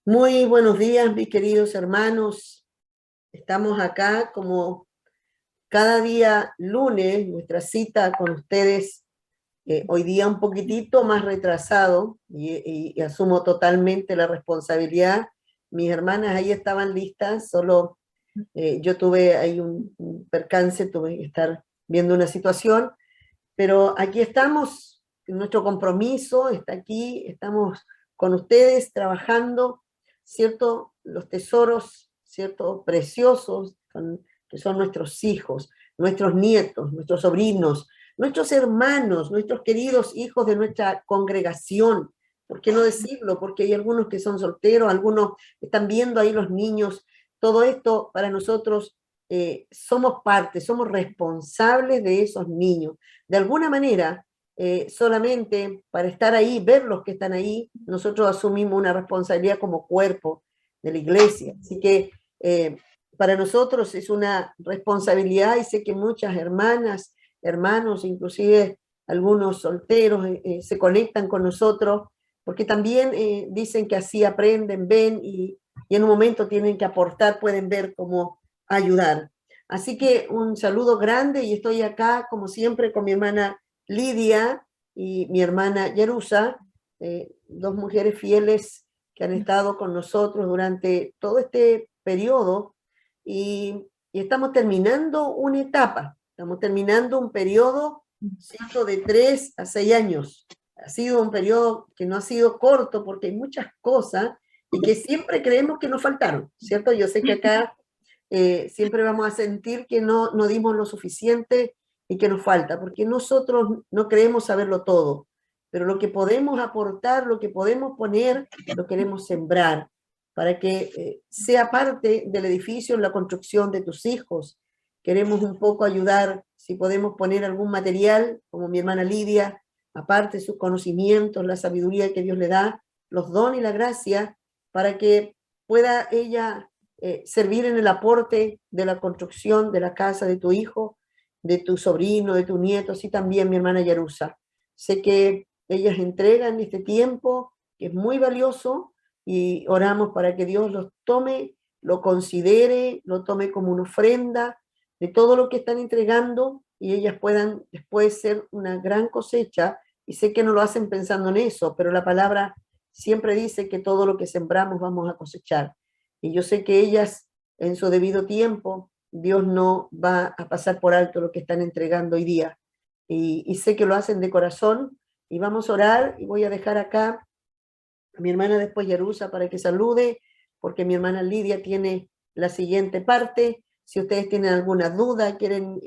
Muy buenos días, mis queridos hermanos. Estamos acá como cada día lunes, nuestra cita con ustedes, hoy día un poquitito más retrasado y asumo totalmente la responsabilidad. Mis hermanas ahí estaban listas, solo yo tuve ahí un percance, tuve que estar viendo una situación, pero aquí estamos, nuestro compromiso está aquí, estamos con ustedes trabajando, ¿cierto? Los tesoros, ¿cierto? Preciosos, que son nuestros hijos, nuestros nietos, nuestros sobrinos, nuestros hermanos, nuestros queridos hijos de nuestra congregación. ¿Por qué no decirlo? Porque hay algunos que son solteros, algunos están viendo ahí los niños. Todo esto para nosotros somos parte, somos responsables de esos niños. De alguna manera, solamente para estar ahí, ver los que están ahí, nosotros asumimos una responsabilidad como cuerpo de la iglesia. Así que para nosotros es una responsabilidad y sé que muchas hermanas, hermanos, inclusive algunos solteros se conectan con nosotros porque también dicen que así aprenden, ven y en un momento tienen que aportar, pueden ver cómo ayudar. Así que un saludo grande y estoy acá como siempre con mi hermana Lidia y mi hermana Yerusa, dos mujeres fieles que han estado con nosotros durante todo este periodo y estamos terminando una etapa, estamos terminando un periodo, ¿cierto?, de 3 a 6 años. Ha sido un periodo que no ha sido corto porque hay muchas cosas y que siempre creemos que nos faltaron, ¿cierto? Yo sé que acá siempre vamos a sentir que no dimos lo suficiente y que nos falta, porque nosotros no creemos saberlo todo, pero lo que podemos aportar, lo que podemos poner, lo queremos sembrar para que sea parte del edificio en la construcción de tus hijos. Queremos un poco ayudar, si podemos poner algún material, como mi hermana Lidia, aparte de sus conocimientos, la sabiduría que Dios le da, los dones y la gracia, para que pueda ella servir en el aporte de la construcción de la casa de tu hijo, de tu sobrino, de tu nieto, así también mi hermana Yarusa. Sé que ellas entregan este tiempo, que es muy valioso, y oramos para que Dios los tome, lo considere, lo tome como una ofrenda de todo lo que están entregando y ellas puedan después ser una gran cosecha. Y sé que no lo hacen pensando en eso, pero la palabra siempre dice que todo lo que sembramos vamos a cosechar. Y yo sé que ellas, en su debido tiempo, Dios no va a pasar por alto lo que están entregando hoy día. Y sé que lo hacen de corazón. Y vamos a orar y voy a dejar acá a mi hermana después Yarusa para que salude, porque mi hermana Lidia tiene la siguiente parte. Si ustedes tienen alguna duda, quieren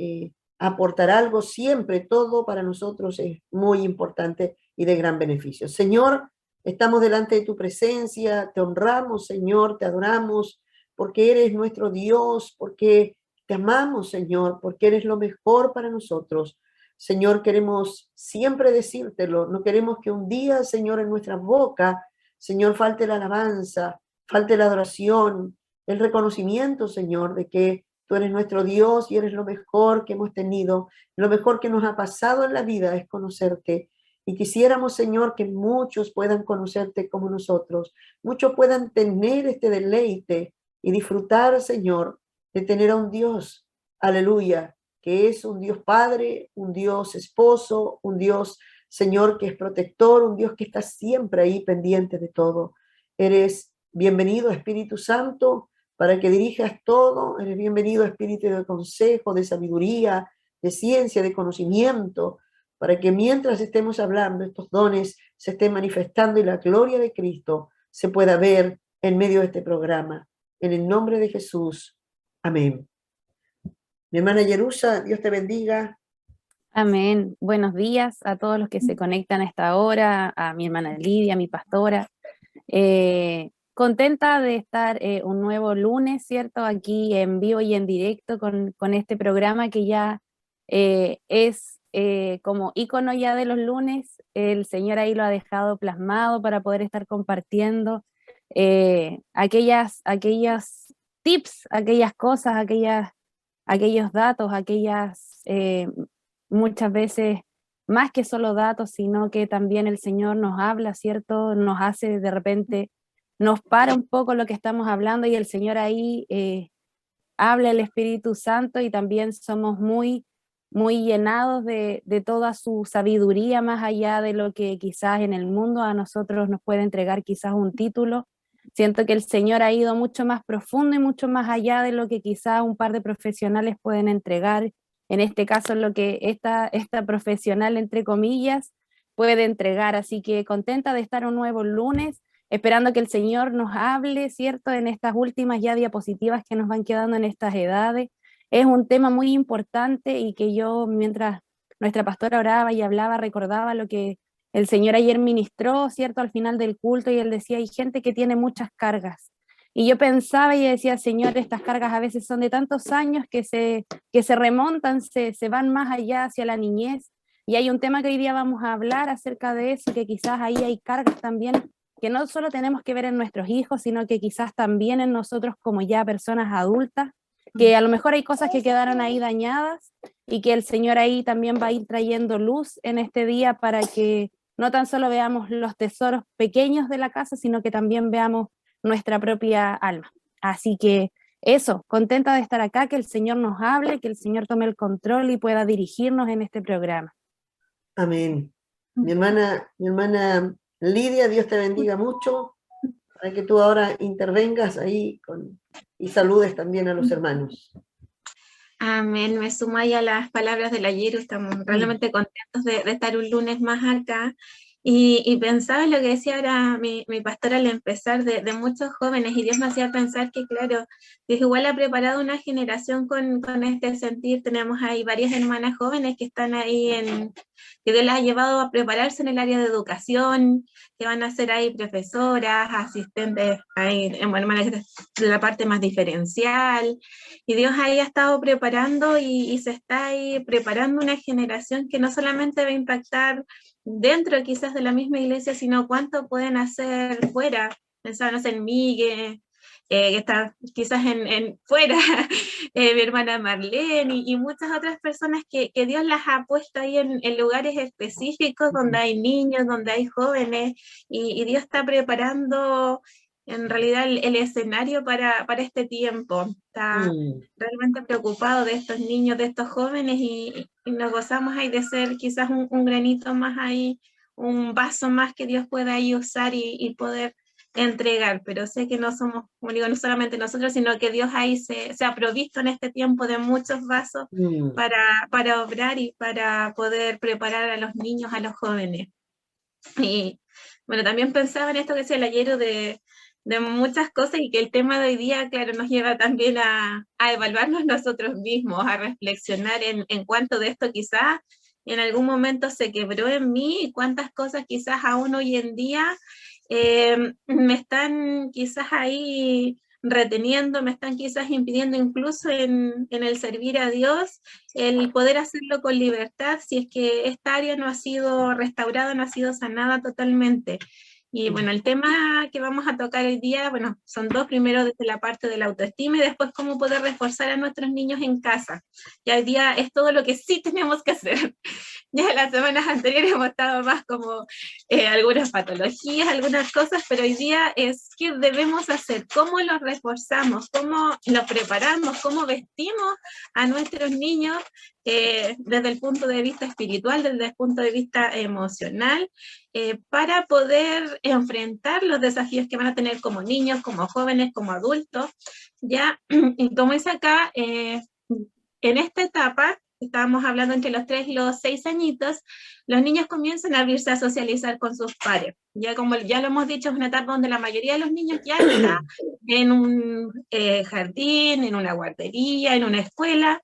aportar algo, siempre todo para nosotros es muy importante y de gran beneficio. Señor, estamos delante de tu presencia, te honramos, Señor, te adoramos, porque eres nuestro Dios, porque te amamos, Señor, porque eres lo mejor para nosotros. Señor, queremos siempre decírtelo, no queremos que un día, Señor, en nuestra boca, Señor, falte la alabanza, falte la adoración, el reconocimiento, Señor, de que tú eres nuestro Dios y eres lo mejor que hemos tenido, lo mejor que nos ha pasado en la vida es conocerte. Y quisiéramos, Señor, que muchos puedan conocerte como nosotros, muchos puedan tener este deleite y disfrutar, Señor, de tener a un Dios, aleluya, que es un Dios Padre, un Dios Esposo, un Dios Señor que es protector, un Dios que está siempre ahí pendiente de todo. Eres bienvenido, Espíritu Santo, para que dirijas todo. Eres bienvenido, Espíritu de consejo, de sabiduría, de ciencia, de conocimiento, para que mientras estemos hablando, estos dones se estén manifestando y la gloria de Cristo se pueda ver en medio de este programa. En el nombre de Jesús. Amén. Mi hermana Yerusa, Dios te bendiga. Amén. Buenos días a todos los que se conectan a esta hora, a mi hermana Lidia, mi pastora. Contenta de estar un nuevo lunes, ¿cierto? Aquí en vivo y en directo con este programa que ya es como ícono ya de los lunes. El Señor ahí lo ha dejado plasmado para poder estar compartiendo aquellas tips, aquellas cosas, aquellos datos, aquellas muchas veces más que solo datos, sino que también el Señor nos habla, ¿cierto? Nos hace de repente nos para un poco lo que estamos hablando y el Señor ahí habla el Espíritu Santo y también somos muy, muy llenados de toda su sabiduría, más allá de lo que quizás en el mundo a nosotros nos puede entregar quizás un título. Siento que el Señor ha ido mucho más profundo y mucho más allá de lo que quizás un par de profesionales pueden entregar. En este caso, lo que esta profesional, entre comillas, puede entregar. Así que contenta de estar un nuevo lunes, esperando que el Señor nos hable, ¿cierto? En estas últimas ya diapositivas que nos van quedando en estas edades. Es un tema muy importante y que yo, mientras nuestra pastora oraba y hablaba, recordaba lo que el Señor ayer ministró, ¿cierto? Al final del culto, y él decía, hay gente que tiene muchas cargas. Y yo pensaba y decía, Señor, estas cargas a veces son de tantos años que se remontan, se van más allá hacia la niñez. Y hay un tema que hoy día vamos a hablar acerca de eso, que quizás ahí hay cargas también que no solo tenemos que ver en nuestros hijos, sino que quizás también en nosotros como ya personas adultas, que a lo mejor hay cosas que quedaron ahí dañadas y que el Señor ahí también va a ir trayendo luz en este día para que no tan solo veamos los tesoros pequeños de la casa, sino que también veamos nuestra propia alma. Así que eso, contenta de estar acá, que el Señor nos hable, que el Señor tome el control y pueda dirigirnos en este programa. Amén. Mi hermana Lidia, Dios te bendiga mucho, para que tú ahora intervengas ahí y saludes también a los hermanos. Amén, me sumo ahí a las palabras del ayer, estamos realmente contentos de estar un lunes más acá. Y pensaba en lo que decía ahora mi pastora al empezar de muchos jóvenes, y Dios me hacía pensar que, claro, Dios igual ha preparado una generación con este sentir. Tenemos ahí varias hermanas jóvenes que están ahí que Dios las ha llevado a prepararse en el área de educación, que van a ser ahí profesoras, asistentes, ahí, hermanas de la parte más diferencial. Y Dios ahí ha estado preparando y se está ahí preparando una generación que no solamente va a impactar dentro quizás de la misma iglesia, sino cuánto pueden hacer fuera. Pensábamos en mí, que está quizás fuera, mi hermana Marlene y muchas otras personas que Dios las ha puesto ahí en lugares específicos donde hay niños, donde hay jóvenes, y Dios está preparando en realidad el escenario para este tiempo. Está realmente preocupado de estos niños, de estos jóvenes, y nos gozamos ahí de ser quizás un granito más ahí, un vaso más que Dios pueda ahí usar y poder entregar, pero sé que no somos, como digo, no solamente nosotros, sino que Dios ahí se ha provisto en este tiempo de muchos vasos para obrar y para poder preparar a los niños, a los jóvenes. Y bueno, también pensaba en esto que decía el ayer de muchas cosas, y que el tema de hoy día, claro, nos lleva también a evaluarnos nosotros mismos, a reflexionar en cuánto de esto quizás en algún momento se quebró en mí, y cuántas cosas quizás aún hoy en día me están quizás ahí reteniendo, me están quizás impidiendo incluso en el servir a Dios, el poder hacerlo con libertad, si es que esta área no ha sido restaurada, no ha sido sanada totalmente. Y bueno, el tema que vamos a tocar hoy día, bueno, son dos: primero desde la parte de la autoestima y después cómo poder reforzar a nuestros niños en casa. Y hoy día es todo lo que sí tenemos que hacer. Ya las semanas anteriores hemos estado más como algunas patologías, algunas cosas, pero hoy día es qué debemos hacer, cómo los reforzamos, cómo los preparamos, cómo vestimos a nuestros niños desde el punto de vista espiritual, desde el punto de vista emocional, para poder enfrentar los desafíos que van a tener como niños, como jóvenes, como adultos. Ya, y como es acá, en esta etapa, estábamos hablando entre los 3 y los 6 añitos, los niños comienzan a abrirse a socializar con sus pares. Ya como ya lo hemos dicho, es una etapa donde la mayoría de los niños ya está en un jardín, en una guardería, en una escuela,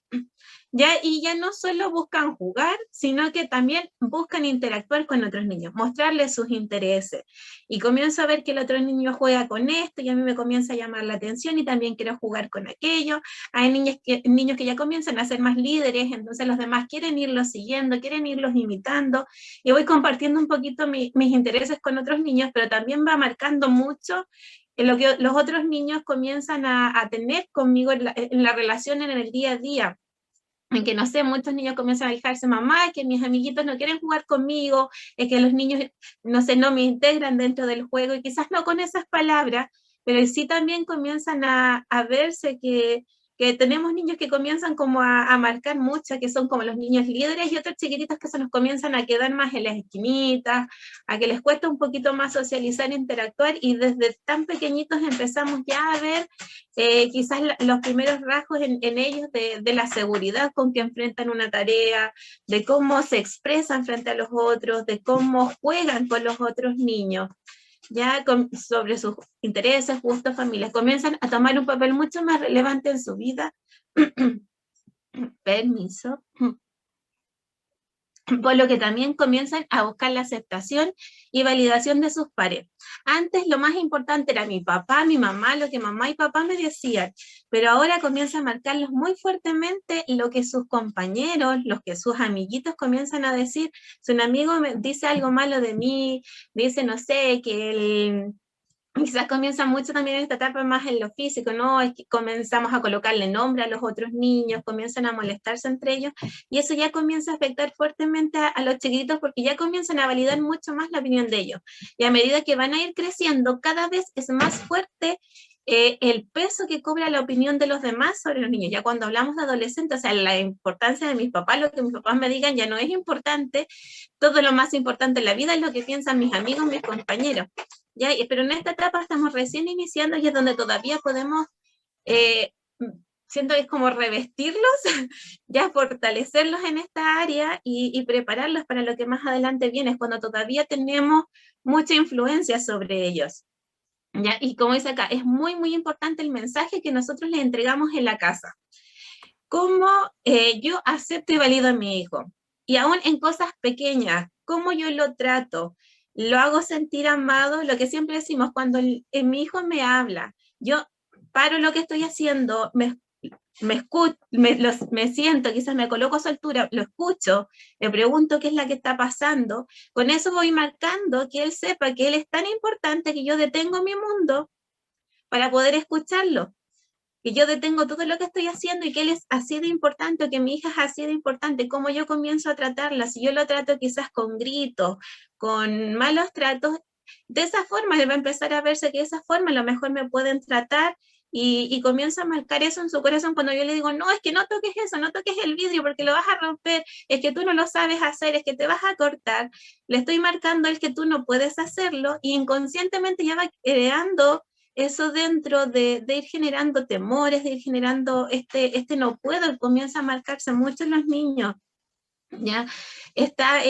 ya, y ya no solo buscan jugar, sino que también buscan interactuar con otros niños, mostrarles sus intereses. Y comienzo a ver que el otro niño juega con esto y a mí me comienza a llamar la atención y también quiero jugar con aquello. Hay niños que ya comienzan a ser más líderes, entonces los demás quieren irlos siguiendo, quieren irlos imitando, y voy compartiendo un poquito mis intereses con otros niños, pero también va marcando mucho en lo que los otros niños comienzan a tener conmigo en la relación en el día a día. en que, no sé, muchos niños comienzan a quejarse, mamá, es que mis amiguitos no quieren jugar conmigo, es que los niños, no sé, no me integran dentro del juego, y quizás no con esas palabras, pero sí también comienzan a verse que tenemos niños que comienzan como a marcar mucho, que son como los niños líderes, y otros chiquititos que se nos comienzan a quedar más en las esquinitas, a que les cuesta un poquito más socializar e interactuar, y desde tan pequeñitos empezamos ya a ver quizás los primeros rasgos en ellos de la seguridad con que enfrentan una tarea, de cómo se expresan frente a los otros, de cómo juegan con los otros niños, ya sobre sus intereses, gustos, familias, comienzan a tomar un papel mucho más relevante en su vida. Permiso. Por lo que también comienzan a buscar la aceptación y validación de sus pares. Antes lo más importante era mi papá, mi mamá, lo que mamá y papá me decían, pero ahora comienza a marcarlos muy fuertemente lo que sus compañeros, los que sus amiguitos comienzan a decir. Si un amigo me dice algo malo de mí, dice, no sé, que el... Quizás comienza mucho también en esta etapa más en lo físico, ¿no? Es que comenzamos a colocarle nombre a los otros niños, comienzan a molestarse entre ellos, y eso ya comienza a afectar fuertemente a los chiquitos porque ya comienzan a validar mucho más la opinión de ellos. Y a medida que van a ir creciendo, cada vez es más fuerte el peso que cobra la opinión de los demás sobre los niños. Ya cuando hablamos de adolescentes, o sea, la importancia de mis papás, lo que mis papás me digan ya no es importante, todo lo más importante en la vida es lo que piensan mis amigos, mis compañeros. ¿Ya? Pero en esta etapa estamos recién iniciando y es donde todavía podemos, siento que es como revestirlos, ya fortalecerlos en esta área y prepararlos para lo que más adelante viene, es cuando todavía tenemos mucha influencia sobre ellos. ¿Ya? Y como dice acá, es muy, muy importante el mensaje que nosotros les entregamos en la casa. Cómo yo acepto y valido a mi hijo. Y aún en cosas pequeñas, cómo yo lo trato, lo hago sentir amado, lo que siempre decimos, cuando mi hijo me habla, yo paro lo que estoy haciendo, me siento, quizás me coloco a su altura, lo escucho, le pregunto qué es la que está pasando, con eso voy marcando que él sepa que él es tan importante que yo detengo mi mundo para poder escucharlo, que yo detengo todo lo que estoy haciendo y que él es así de importante, o que mi hija es así de importante, cómo yo comienzo a tratarla. Si yo lo trato quizás con gritos, con malos tratos, de esa forma él va a empezar a verse que de esa forma a lo mejor me pueden tratar, y comienza a marcar eso en su corazón cuando yo le digo, no, es que no toques eso, no toques el vidrio porque lo vas a romper, es que tú no lo sabes hacer, es que te vas a cortar. Le estoy marcando el que tú no puedes hacerlo, y inconscientemente ya va creando eso dentro de ir generando temores, de ir generando este no puedo, y comienza a marcarse mucho en los niños. ¿Ya? Está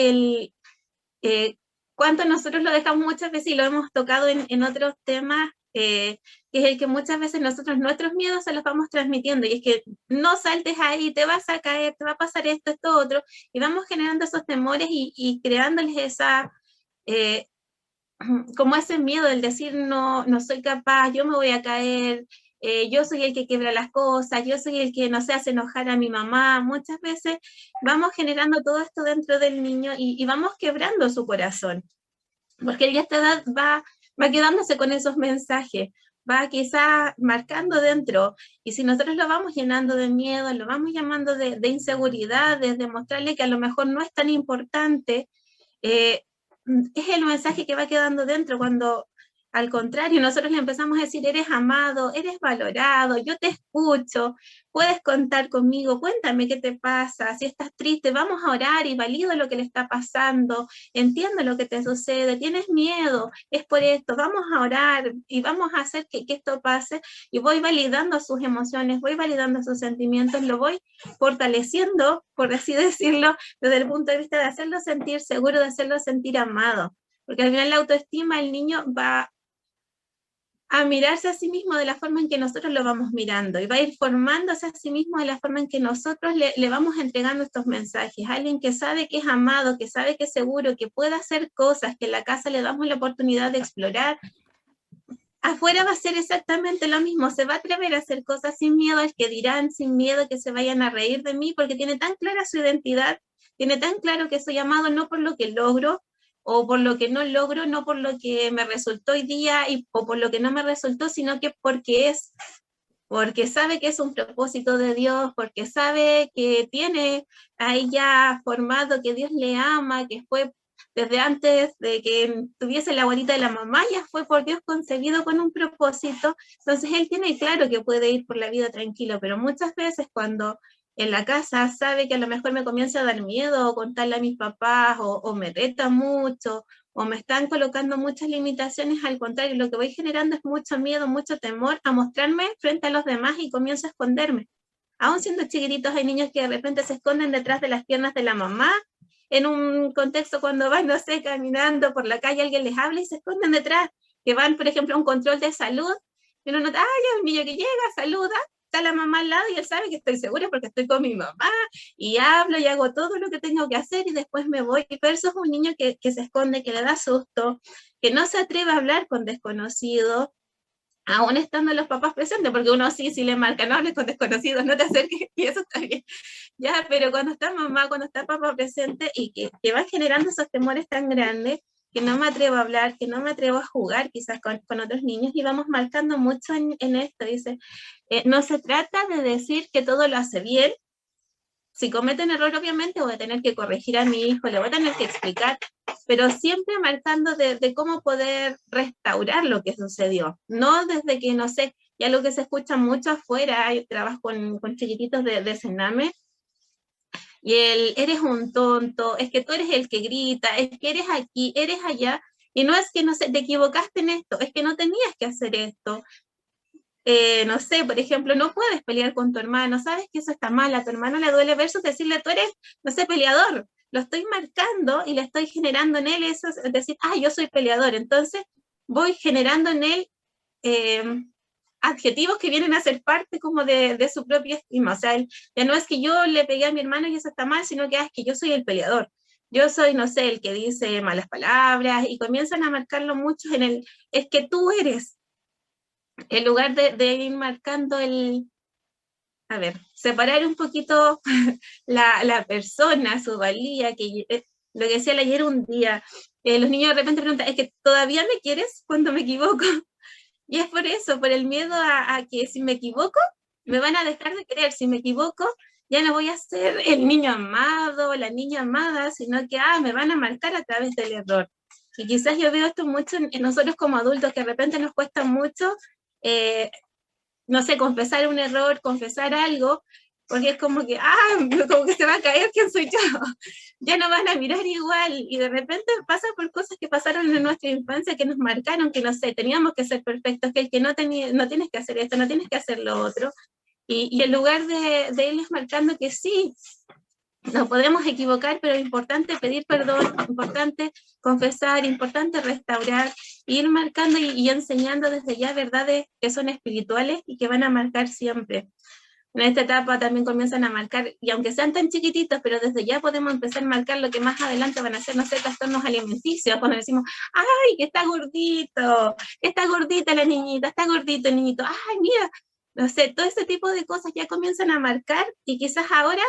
cuánto nosotros lo dejamos muchas veces, y lo hemos tocado en otros temas, que es el que muchas veces nosotros nuestros miedos se los vamos transmitiendo, y es que no saltes ahí, te vas a caer, te va a pasar esto otro, y vamos generando esos temores y creándoles esa... como ese miedo del decir no, no soy capaz, yo me voy a caer, yo soy el que quiebra las cosas, yo soy el que no se hace enojar a mi mamá. Muchas veces vamos generando todo esto dentro del niño y vamos quebrando su corazón, porque él ya a esta edad va quedándose con esos mensajes, va quizá marcando dentro, y si nosotros lo vamos llenando de miedo, lo vamos llamando de inseguridades, de mostrarle que a lo mejor no es tan importante, es el mensaje que va quedando dentro, cuando al contrario nosotros le empezamos a decir, eres amado, eres valorado, yo te escucho, puedes contar conmigo, cuéntame qué te pasa, si estás triste, vamos a orar y valido lo que le está pasando, entiendo lo que te sucede, tienes miedo, es por esto, vamos a orar y vamos a hacer que esto pase, y voy validando sus emociones, voy validando sus sentimientos, lo voy fortaleciendo, por así decirlo, desde el punto de vista de hacerlo sentir seguro, de hacerlo sentir amado, porque al final la autoestima, el niño va a mirarse a sí mismo de la forma en que nosotros lo vamos mirando, y va a ir formándose a sí mismo de la forma en que nosotros le vamos entregando estos mensajes. Alguien que sabe que es amado, que sabe que es seguro, que puede hacer cosas, que en la casa le damos la oportunidad de explorar, afuera va a ser exactamente lo mismo, se va a atrever a hacer cosas sin miedo al que dirán, sin miedo que se vayan a reír de mí, porque tiene tan clara su identidad, tiene tan claro que soy amado no por lo que logro, o por lo que no logro, no por lo que me resultó hoy día o por lo que no me resultó, sino que porque es porque sabe que es un propósito de Dios, porque sabe que tiene ahí ya formado que Dios le ama, que fue desde antes de que tuviese la abuelita de la mamá, ya fue por Dios concebido con un propósito. Entonces él tiene claro que puede ir por la vida tranquilo, pero muchas veces cuando en la casa sabe que a lo mejor me comienza a dar miedo o contarle a mis papás o me reta mucho o me están colocando muchas limitaciones, al contrario, lo que voy generando es mucho miedo, mucho temor a mostrarme frente a los demás y comienzo a esconderme. Aún siendo chiquititos hay niños que de repente se esconden detrás de las piernas de la mamá, en un contexto cuando van, no sé, caminando por la calle, alguien les habla y se esconden detrás, que van, por ejemplo, a un control de salud, y uno nota, hay un niño que llega, saluda, está la mamá al lado y él sabe que estoy segura porque estoy con mi mamá, y hablo y hago todo lo que tengo que hacer y después me voy, versus un niño que se esconde, que le da susto, que no se atreve a hablar con desconocidos, aún estando los papás presentes, porque uno sí le marca, no hables con desconocidos, no te acerques, y eso está bien. Ya, pero cuando está mamá, cuando está papá presente y que va generando esos temores tan grandes, que no me atrevo a hablar, que no me atrevo a jugar quizás con otros niños, y vamos marcando mucho en esto. Dice, no se trata de decir que todo lo hace bien. Si comete un error, obviamente voy a tener que corregir a mi hijo, le voy a tener que explicar, pero siempre marcando de cómo poder restaurar lo que sucedió. No desde que, no sé, ya lo que se escucha mucho afuera, yo trabajo con chiquititos de Sename, y el eres un tonto, es que tú eres el que grita, es que eres aquí, eres allá, y no es que, no sé, te equivocaste en esto, es que no tenías que hacer esto. No sé, por ejemplo, no puedes pelear con tu hermano, sabes que eso está mal, a tu hermano le duele versus decirle, tú eres, no sé, peleador, lo estoy marcando y le estoy generando en él eso, es decir, yo soy peleador, entonces voy generando en él adjetivos que vienen a ser parte como de su propia estima, o sea, ya no es que yo le pegué a mi hermano y eso está mal, sino que es que yo soy el peleador, yo soy, no sé, el que dice malas palabras, y comienzan a marcarlo muchos en el, es que tú eres, en lugar de ir marcando a ver, separar un poquito la persona, su valía, que lo que decía ayer un día, los niños de repente preguntan, ¿es que todavía me quieres cuando me equivoco? Y es por eso, por el miedo a que si me equivoco, me van a dejar de querer, si me equivoco, ya no voy a ser el niño amado, la niña amada, sino que me van a marcar a través del error. Y quizás yo veo esto mucho en nosotros como adultos, que de repente nos cuesta mucho no sé, confesar un error, confesar algo, porque es como que, como que se va a caer, ¿quién soy yo? Ya no van a mirar igual, y de repente pasa por cosas que pasaron en nuestra infancia, que nos marcaron, que no sé, teníamos que ser perfectos, que el que no tienes que hacer esto, no tienes que hacer lo otro, y en lugar de irles marcando que sí, nos podemos equivocar, pero es importante pedir perdón, importante confesar, importante restaurar, ir marcando y enseñando desde ya verdades que son espirituales y que van a marcar siempre. En esta etapa también comienzan a marcar, y aunque sean tan chiquititos, pero desde ya podemos empezar a marcar lo que más adelante van a ser, no sé, trastornos alimenticios, cuando decimos, ¡ay, que está gordito! Que está gordita la niñita, está gordito el niñito, ¡ay, mira! No sé, todo ese tipo de cosas ya comienzan a marcar, y quizás ahora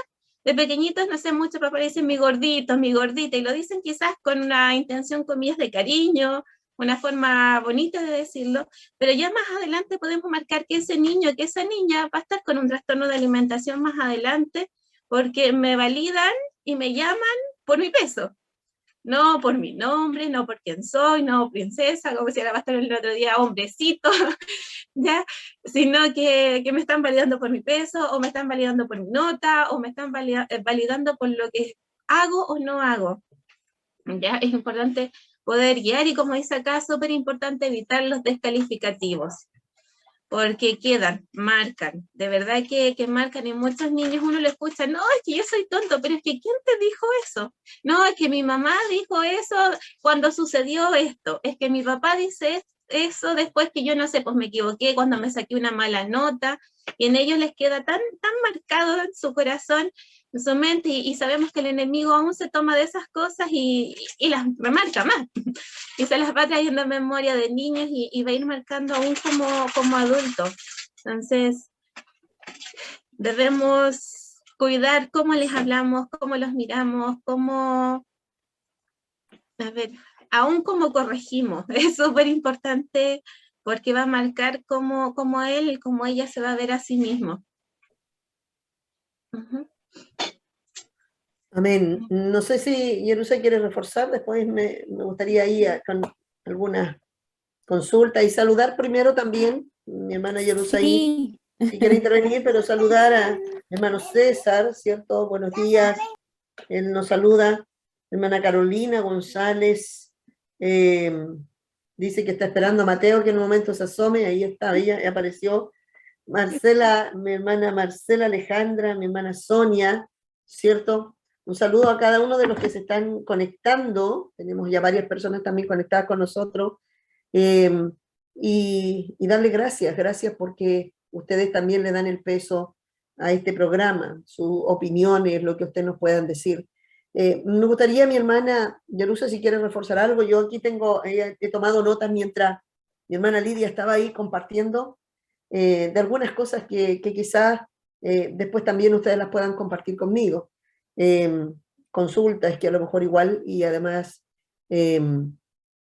de pequeñitos, no sé, muchos papás dicen mi gordito, mi gordita, y lo dicen quizás con una intención, comillas, de cariño, una forma bonita de decirlo, pero ya más adelante podemos marcar que ese niño, que esa niña va a estar con un trastorno de alimentación más adelante, porque me validan y me llaman por mi peso, no por mi nombre, no por quién soy, no princesa, como decía la pastora el otro día, hombrecito, ¿ya? Sino que me están validando por mi peso, o me están validando por mi nota, o me están validando por lo que hago o no hago. ¿Ya? Es importante poder guiar, y como dice acá, súper importante evitar los descalificativos, porque quedan, marcan, de verdad que marcan, y muchos niños uno lo escucha, no, es que yo soy tonto, pero es que ¿quién te dijo eso? No, es que mi mamá dijo eso cuando sucedió esto, es que mi papá dice eso después que yo no sé, pues me equivoqué cuando me saqué una mala nota, y en ellos les queda tan marcado en su corazón, en su mente, y sabemos que el enemigo aún se toma de esas cosas y las remarca más, y se las va trayendo a memoria de niños, y va a ir marcando aún como adultos. Entonces, debemos cuidar cómo les hablamos, cómo los miramos, aún cómo corregimos. Es súper importante porque va a marcar cómo él, cómo ella se va a ver a sí mismo. Ujú. Amén. No sé si Jerusa quiere reforzar, después me gustaría ir con algunas consultas y saludar primero también, mi hermana Jerusa ahí, Sí, si quiere intervenir, pero saludar a mi hermano César, ¿cierto? Buenos días, él nos saluda, mi hermana Carolina González, dice que está esperando a Mateo que en un momento se asome, ahí está, ella apareció. Marcela, mi hermana Marcela Alejandra, mi hermana Sonia, ¿cierto? Un saludo a cada uno de los que se están conectando, tenemos ya varias personas también conectadas con nosotros, eh, y darle gracias, gracias porque ustedes también le dan el peso a este programa, sus opiniones, lo que ustedes nos puedan decir. Me gustaría, mi hermana Yerusa, si quiere reforzar algo, yo aquí tengo, he tomado notas mientras mi hermana Lidia estaba ahí compartiendo de algunas cosas que quizás después también ustedes las puedan compartir conmigo. Eh, Consultas que a lo mejor igual y además eh,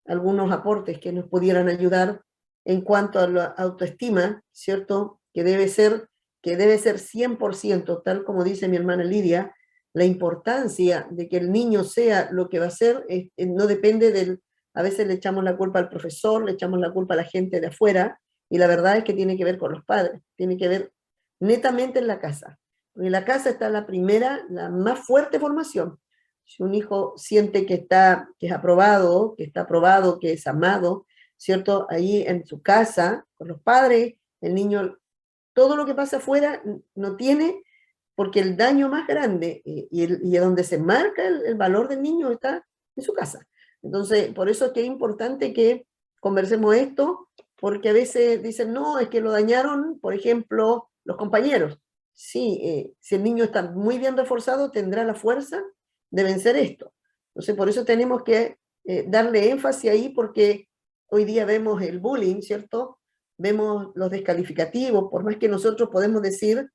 algunos aportes que nos pudieran ayudar en cuanto a la autoestima, ¿cierto? Que debe ser 100%, tal como dice mi hermana Lidia, la importancia de que el niño sea lo que va a ser no depende del, a veces le echamos la culpa al profesor, le echamos la culpa a la gente de afuera, y la verdad es que tiene que ver con los padres, tiene que ver netamente en la casa. Porque en la casa está la primera, la más fuerte formación. Si un hijo siente que que es aprobado, que es amado, ¿cierto? Ahí en su casa, con los padres, el niño, todo lo que pasa afuera no tiene, porque el daño más grande y donde se marca el valor del niño está en su casa. Entonces, por eso es que es importante que conversemos esto, porque a veces dicen, no, es que lo dañaron, por ejemplo, los compañeros. Sí, si el niño está muy bien reforzado, tendrá la fuerza de vencer esto. Entonces, por eso tenemos que darle énfasis ahí, porque hoy día vemos el bullying, ¿cierto? Vemos los descalificativos, por más que nosotros podemos decir,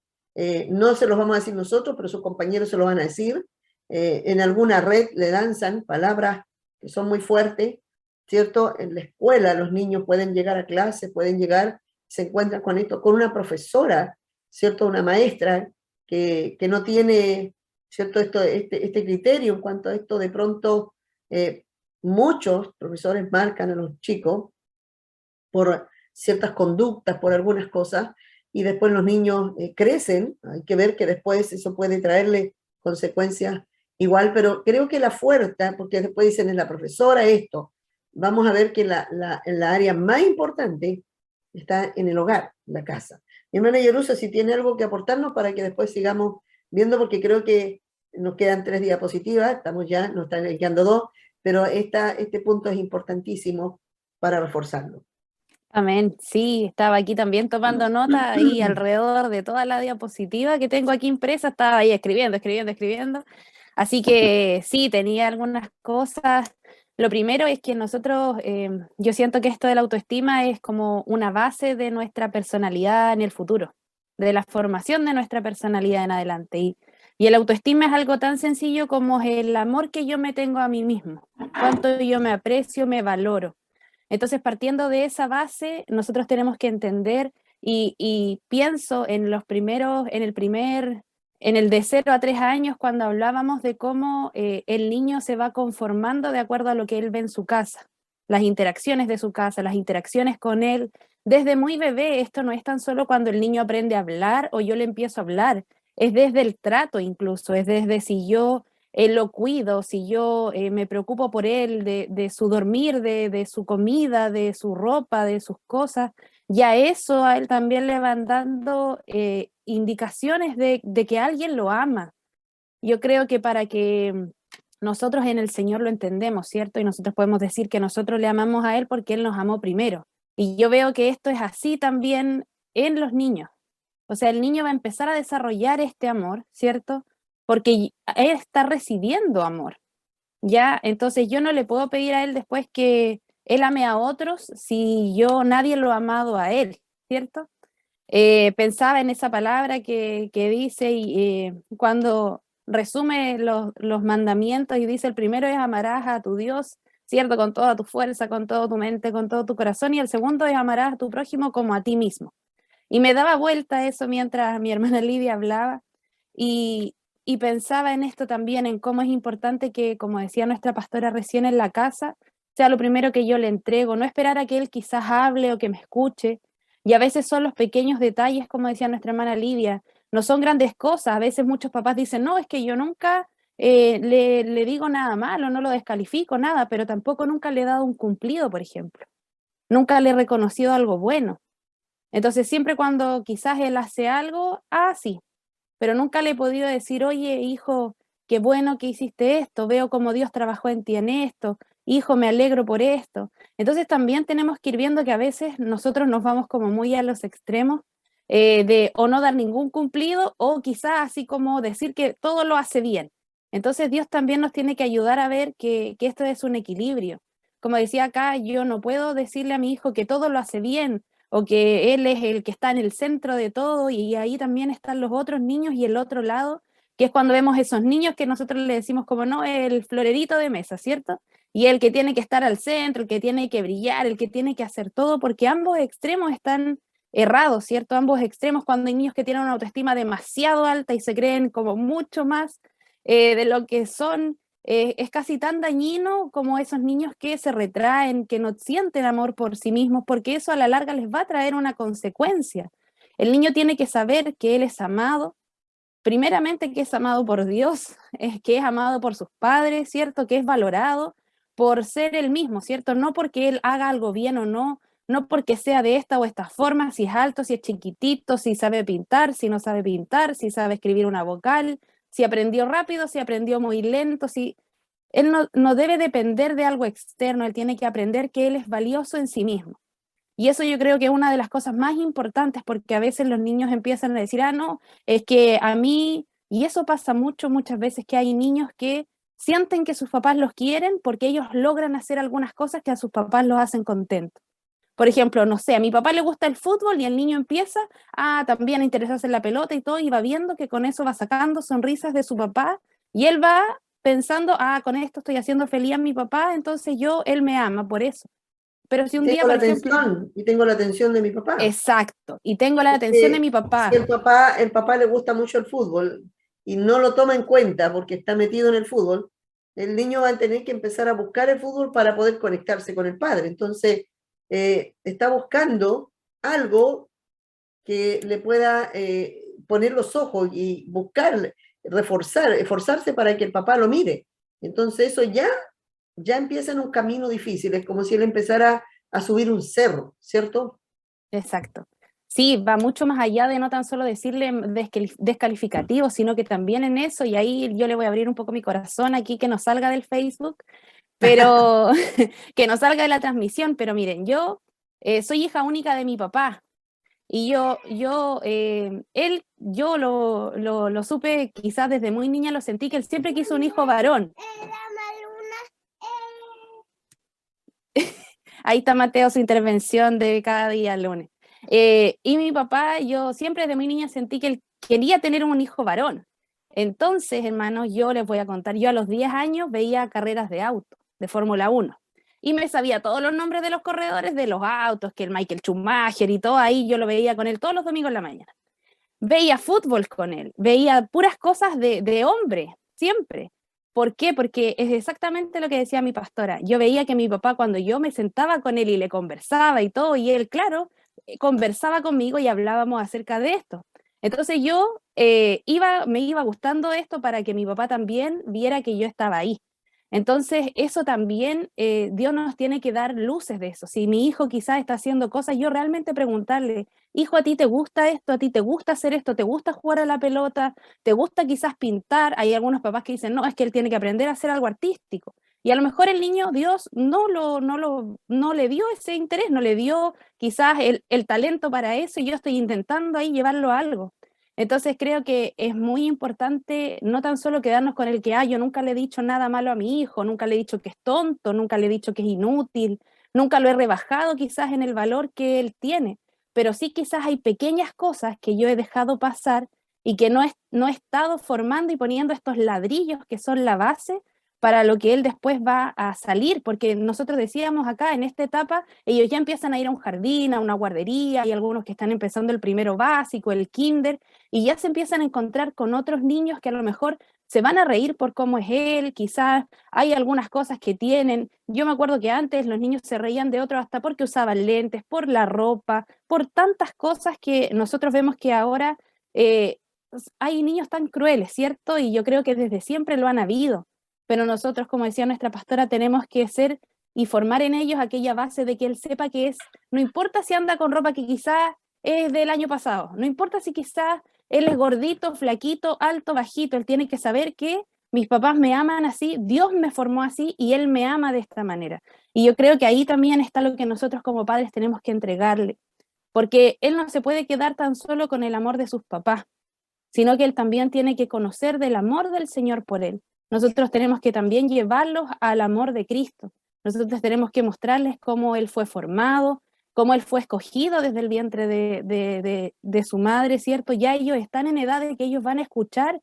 no se los vamos a decir nosotros, pero sus compañeros se lo van a decir. En alguna red le lanzan palabras que son muy fuertes, ¿cierto? En la escuela los niños pueden llegar a clase, pueden llegar, se encuentran con esto, con una profesora, ¿cierto? Una maestra que no tiene, ¿cierto? Este criterio en cuanto a esto, de pronto muchos profesores marcan a los chicos por ciertas conductas, por algunas cosas, y después los niños crecen, hay que ver que después eso puede traerle consecuencias igual, pero creo que la fuerza, porque después dicen es la profesora esto, vamos a ver que la área más importante está en el hogar, la casa. Mi hermana Yerusa, si tiene algo que aportarnos para que después sigamos viendo, porque creo que nos quedan 3 diapositivas, estamos ya, nos están quedando 2, pero este punto es importantísimo para reforzarlo. amén. Sí, estaba aquí también tomando nota ahí alrededor de toda la diapositiva que tengo aquí impresa, estaba ahí escribiendo. Así que sí, tenía algunas cosas. Lo primero es que nosotros, yo siento que esto de la autoestima es como una base de nuestra personalidad en el futuro, de la formación de nuestra personalidad en adelante. Y el autoestima es algo tan sencillo como el amor que yo me tengo a mí mismo, cuánto yo me aprecio, me valoro. Entonces, partiendo de esa base, nosotros tenemos que entender y pienso en los primeros, en el de 0 a 3 años, cuando hablábamos de cómo el niño se va conformando de acuerdo a lo que él ve en su casa, las interacciones de su casa, las interacciones con él. Desde muy bebé, esto no es tan solo cuando el niño aprende a hablar o yo le empiezo a hablar, es desde el trato incluso, es desde si yo lo cuido, si yo me preocupo por él, de su dormir, de su comida, de su ropa, de sus cosas, ya eso a él también le van dando indicaciones de que alguien lo ama. Yo creo que para que nosotros en el Señor lo entendemos, ¿cierto? Y nosotros podemos decir que nosotros le amamos a Él porque Él nos amó primero. Y yo veo que esto es así también en los niños. O sea, el niño va a empezar a desarrollar este amor, ¿cierto? Porque él está recibiendo amor, ¿ya? Entonces yo no le puedo pedir a él después que él ame a otros si nadie lo ha amado a él, ¿cierto? Pensaba en esa palabra que dice cuando resume los mandamientos y dice el primero es amarás a tu Dios ¿cierto? Con toda tu fuerza, con toda tu mente, con todo tu corazón, y el segundo es amarás a tu prójimo como a ti mismo. Y me daba vuelta eso mientras mi hermana Lidia hablaba y, y pensaba en esto también, en cómo es importante que, como decía nuestra pastora recién, en la casa sea lo primero que yo le entrego, no esperar a que él quizás hable o que me escuche. Y a veces son los pequeños detalles, como decía nuestra hermana Lidia, no son grandes cosas. A veces muchos papás dicen, no, es que yo nunca le digo nada malo, no lo descalifico, nada, pero tampoco nunca le he dado un cumplido, por ejemplo. Nunca le he reconocido algo bueno. Entonces, siempre cuando quizás él hace algo, sí, pero nunca le he podido decir, oye, hijo, qué bueno que hiciste esto, veo cómo Dios trabajó en ti en esto, hijo, me alegro por esto. Entonces, también tenemos que ir viendo que a veces nosotros nos vamos como muy a los extremos de o no dar ningún cumplido o quizás así como decir que todo lo hace bien. Entonces, Dios también nos tiene que ayudar a ver que esto es un equilibrio. Como decía acá, yo no puedo decirle a mi hijo que todo lo hace bien, o que él es el que está en el centro de todo y ahí también están los otros niños y el otro lado, que es cuando vemos esos niños que nosotros le decimos como no, el florerito de mesa, ¿cierto? Y el que tiene que estar al centro, el que tiene que brillar, el que tiene que hacer todo, porque ambos extremos están errados, ¿cierto? Ambos extremos, cuando hay niños que tienen una autoestima demasiado alta y se creen como mucho más de lo que son, es casi tan dañino como esos niños que se retraen, que no sienten amor por sí mismos, porque eso a la larga les va a traer una consecuencia. El niño tiene que saber que él es amado, primeramente que es amado por Dios, es que es amado por sus padres, ¿cierto? Que es valorado por ser él mismo, ¿cierto? No porque él haga algo bien o no, no porque sea de esta o esta forma, si es alto, si es chiquitito, si sabe pintar, si no sabe pintar, si sabe escribir una vocal, si aprendió rápido, si aprendió muy lento, si él no debe depender de algo externo, él tiene que aprender que él es valioso en sí mismo. Y eso yo creo que es una de las cosas más importantes porque a veces los niños empiezan a decir, no, es que a mí, y eso pasa mucho, muchas veces que hay niños que sienten que sus papás los quieren porque ellos logran hacer algunas cosas que a sus papás los hacen contentos. Por ejemplo, no sé, a mi papá le gusta el fútbol y el niño empieza también a interesarse en la pelota y todo, y va viendo que con eso va sacando sonrisas de su papá y él va pensando, con esto estoy haciendo feliz a mi papá, entonces él me ama por eso. Pero si Y un día, tengo la por ejemplo, atención, y tengo la atención de mi papá. exacto, y tengo la atención de mi Si papá, el papá le gusta mucho el fútbol y no lo toma en cuenta porque está metido en el fútbol, el niño va a tener que empezar a buscar el fútbol para poder conectarse con el padre. Entonces, está buscando algo que le pueda poner los ojos y buscar, esforzarse para que el papá lo mire. Entonces, eso ya empieza en un camino difícil. Es como si él empezara a subir un cerro, ¿cierto? exacto. Sí, va mucho más allá de no tan solo decirle descalificativo, sino que también en eso, y ahí yo le voy a abrir un poco mi corazón aquí, que no salga del Facebook, pero que no salga de la transmisión, pero miren, yo soy hija única de mi papá, y yo lo supe quizás desde muy niña, lo sentí que él siempre quiso un hijo varón. Ahí está Mateo, su intervención de cada día lunes. Y mi papá, yo siempre desde muy niña sentí que él quería tener un hijo varón. Entonces, hermanos, yo les voy a contar, yo a los 10 años veía carreras de auto, de Fórmula 1, y me sabía todos los nombres de los corredores de los autos, que el Michael Schumacher y todo ahí, yo lo veía con él todos los domingos en la mañana. Veía fútbol con él, veía puras cosas de hombre, siempre. ¿Por qué? Porque es exactamente lo que decía mi pastora. Yo veía que mi papá, cuando yo me sentaba con él y le conversaba y todo, y él, claro, conversaba conmigo y hablábamos acerca de esto. Entonces yo me iba gustando esto para que mi papá también viera que yo estaba ahí. Entonces, eso también, Dios nos tiene que dar luces de eso. Si mi hijo quizás está haciendo cosas, yo realmente preguntarle, hijo, ¿a ti te gusta esto? ¿A ti te gusta hacer esto? ¿Te gusta jugar a la pelota? ¿Te gusta quizás pintar? Hay algunos papás que dicen, no, es que él tiene que aprender a hacer algo artístico. Y a lo mejor el niño, Dios no le dio ese interés, no le dio quizás el talento para eso, y yo estoy intentando ahí llevarlo a algo. Entonces creo que es muy importante no tan solo quedarnos con el que, yo nunca le he dicho nada malo a mi hijo, nunca le he dicho que es tonto, nunca le he dicho que es inútil, nunca lo he rebajado quizás en el valor que él tiene, pero sí quizás hay pequeñas cosas que yo he dejado pasar y que no he estado formando y poniendo estos ladrillos que son la base para lo que él después va a salir, porque nosotros decíamos acá, en esta etapa, ellos ya empiezan a ir a un jardín, a una guardería, hay algunos que están empezando el primero básico, el kinder, y ya se empiezan a encontrar con otros niños que a lo mejor se van a reír por cómo es él, quizás hay algunas cosas que tienen. Yo me acuerdo que antes los niños se reían de otros hasta porque usaban lentes, por la ropa, por tantas cosas que nosotros vemos que ahora hay niños tan crueles, ¿cierto? Y yo creo que desde siempre lo han habido, pero nosotros, como decía nuestra pastora, tenemos que ser y formar en ellos aquella base de que él sepa que es, no importa si anda con ropa que quizás es del año pasado, no importa si quizás él es gordito, flaquito, alto, bajito, él tiene que saber que mis papás me aman así, Dios me formó así y él me ama de esta manera. Y yo creo que ahí también está lo que nosotros como padres tenemos que entregarle, porque él no se puede quedar tan solo con el amor de sus papás, sino que él también tiene que conocer del amor del Señor por él. Nosotros tenemos que también llevarlos al amor de Cristo. Nosotros tenemos que mostrarles cómo él fue formado, cómo él fue escogido desde el vientre de su madre, ¿cierto? Ya ellos están en edad de que ellos van a escuchar,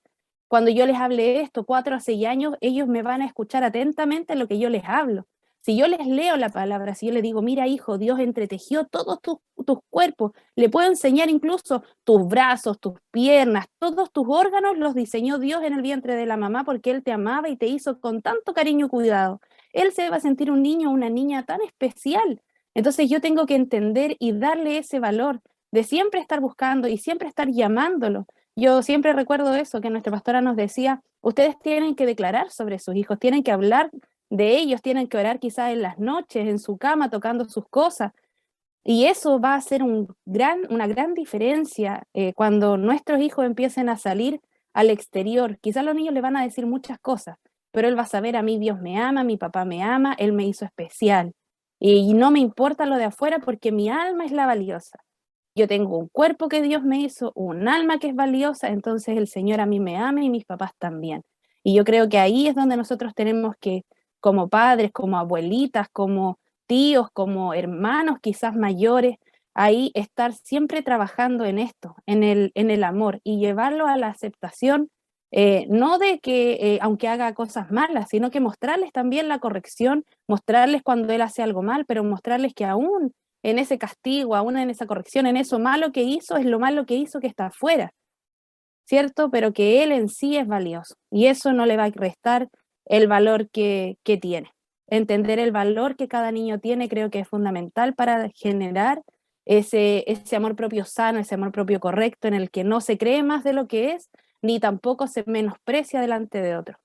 cuando yo les hable esto, 4 a 6 años, ellos me van a escuchar atentamente lo que yo les hablo. Si yo les leo la palabra, si yo les digo, mira hijo, Dios entretejió todos tus cuerpos, le puedo enseñar incluso tus brazos, tus piernas, todos tus órganos los diseñó Dios en el vientre de la mamá porque Él te amaba y te hizo con tanto cariño y cuidado. Él se va a sentir un niño o una niña tan especial. Entonces yo tengo que entender y darle ese valor de siempre estar buscando y siempre estar llamándolo. Yo siempre recuerdo eso, que nuestra pastora nos decía, ustedes tienen que declarar sobre sus hijos, tienen que hablar de ellos, tienen que orar quizás en las noches, en su cama, tocando sus cosas. Y eso va a ser una gran diferencia cuando nuestros hijos empiecen a salir al exterior. Quizás los niños le van a decir muchas cosas, pero él va a saber, a mí Dios me ama, mi papá me ama, él me hizo especial. Y no me importa lo de afuera porque mi alma es la valiosa. Yo tengo un cuerpo que Dios me hizo, un alma que es valiosa, entonces el Señor a mí me ama y mis papás también. Y yo creo que ahí es donde nosotros tenemos que, como padres, como abuelitas, como tíos, como hermanos quizás mayores, ahí estar siempre trabajando en esto, en el amor y llevarlo a la aceptación, no de que aunque haga cosas malas, sino que mostrarles también la corrección, mostrarles cuando él hace algo mal, pero mostrarles que aún en ese castigo, aún en esa corrección, en eso malo que hizo, es lo malo que hizo que está afuera, ¿cierto? Pero que él en sí es valioso y eso no le va a restar el valor que tiene. Entender el valor que cada niño tiene creo que es fundamental para generar ese amor propio sano, ese amor propio correcto en el que no se cree más de lo que es, ni tampoco se menosprecia delante de otro.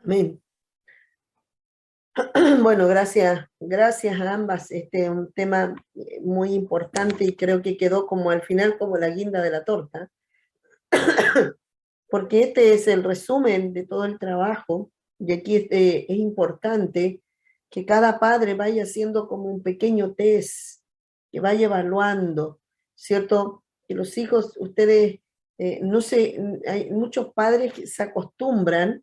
Amén. Bueno, gracias a ambas. Un tema muy importante y creo que quedó como al final como la guinda de la torta, porque este es el resumen de todo el trabajo y aquí es importante que cada padre vaya haciendo como un pequeño test, que vaya evaluando, ¿cierto? Que los hijos, ustedes, no sé, hay muchos padres que se acostumbran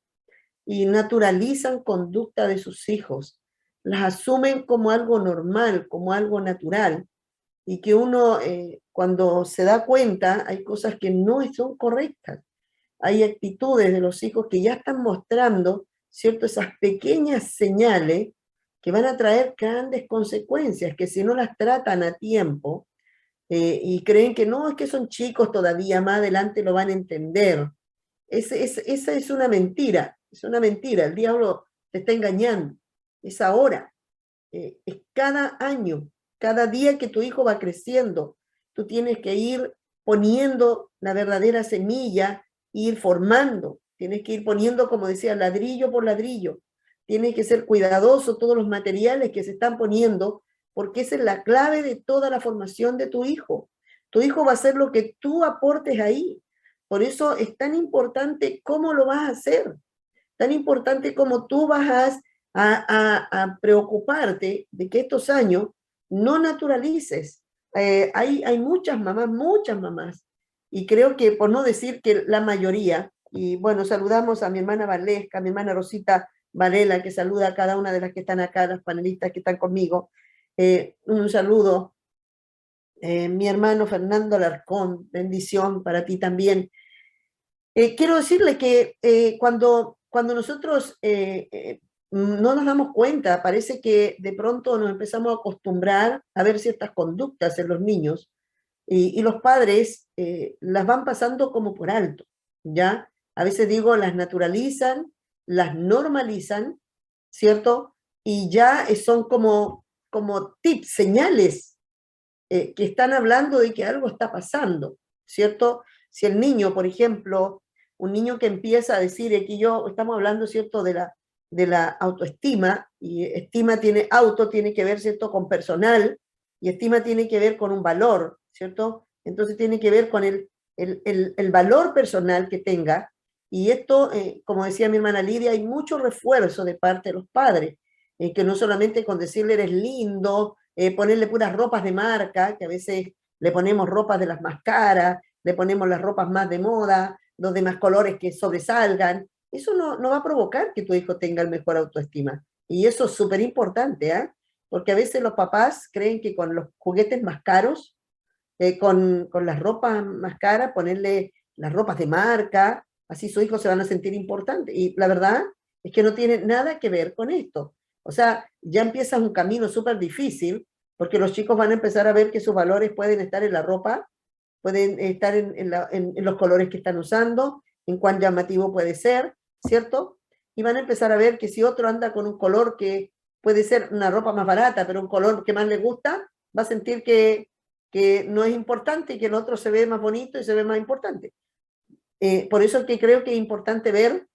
y naturalizan conducta de sus hijos, las asumen como algo normal, como algo natural, y que uno cuando se da cuenta hay cosas que no son correctas, hay actitudes de los hijos que ya están mostrando, ¿cierto? Esas pequeñas señales que van a traer grandes consecuencias, que si no las tratan a tiempo y creen que no, es que son chicos todavía, más adelante lo van a entender. Esa es una mentira. Es una mentira, el diablo te está engañando, es ahora, es cada año, cada día que tu hijo va creciendo, tú tienes que ir poniendo la verdadera semilla, ir formando, tienes que ir poniendo, como decía, ladrillo por ladrillo, tienes que ser cuidadoso todos los materiales que se están poniendo, porque esa es la clave de toda la formación de tu hijo. Tu hijo va a hacer lo que tú aportes ahí, por eso es tan importante cómo lo vas a hacer. Tan importante como tú vas a preocuparte de que estos años no naturalices. Hay muchas mamás, y creo que por no decir que la mayoría, y bueno, saludamos a mi hermana Valesca, a mi hermana Rosita Varela, que saluda a cada una de las que están acá, las panelistas que están conmigo. Un saludo. Mi hermano Fernando Alarcón, bendición para ti también. Quiero decirle que cuando cuando nosotros no nos damos cuenta, parece que de pronto nos empezamos a acostumbrar a ver ciertas conductas en los niños y los padres las van pasando como por alto, ¿ya? A veces digo, las naturalizan, las normalizan, ¿cierto? Y ya son como tips, señales que están hablando de que algo está pasando, ¿cierto? Si el niño, por ejemplo, un niño que empieza a decir, aquí estamos hablando, ¿cierto?, de la autoestima, y estima tiene que ver, ¿cierto?, con personal, y estima tiene que ver con un valor, ¿cierto? Entonces tiene que ver con el valor personal que tenga, y esto, como decía mi hermana Lidia, hay mucho refuerzo de parte de los padres, que no solamente con decirle eres lindo, ponerle puras ropas de marca, que a veces le ponemos ropas de las más caras, le ponemos las ropas más de moda, los demás colores que sobresalgan, eso no va a provocar que tu hijo tenga el mejor autoestima. Y eso es súper importante, ¿eh? Porque a veces los papás creen que con los juguetes más caros, con las ropas más caras, ponerle las ropas de marca, así sus hijos se van a sentir importantes. Y la verdad es que no tiene nada que ver con esto. O sea, ya empiezas un camino súper difícil, porque los chicos van a empezar a ver que sus valores pueden estar en la ropa, pueden estar en los colores que están usando, en cuán llamativo puede ser, ¿cierto? Y van a empezar a ver que si otro anda con un color que puede ser una ropa más barata, pero un color que más le gusta, va a sentir que no es importante y que el otro se ve más bonito y se ve más importante. Por eso es que creo que es importante ver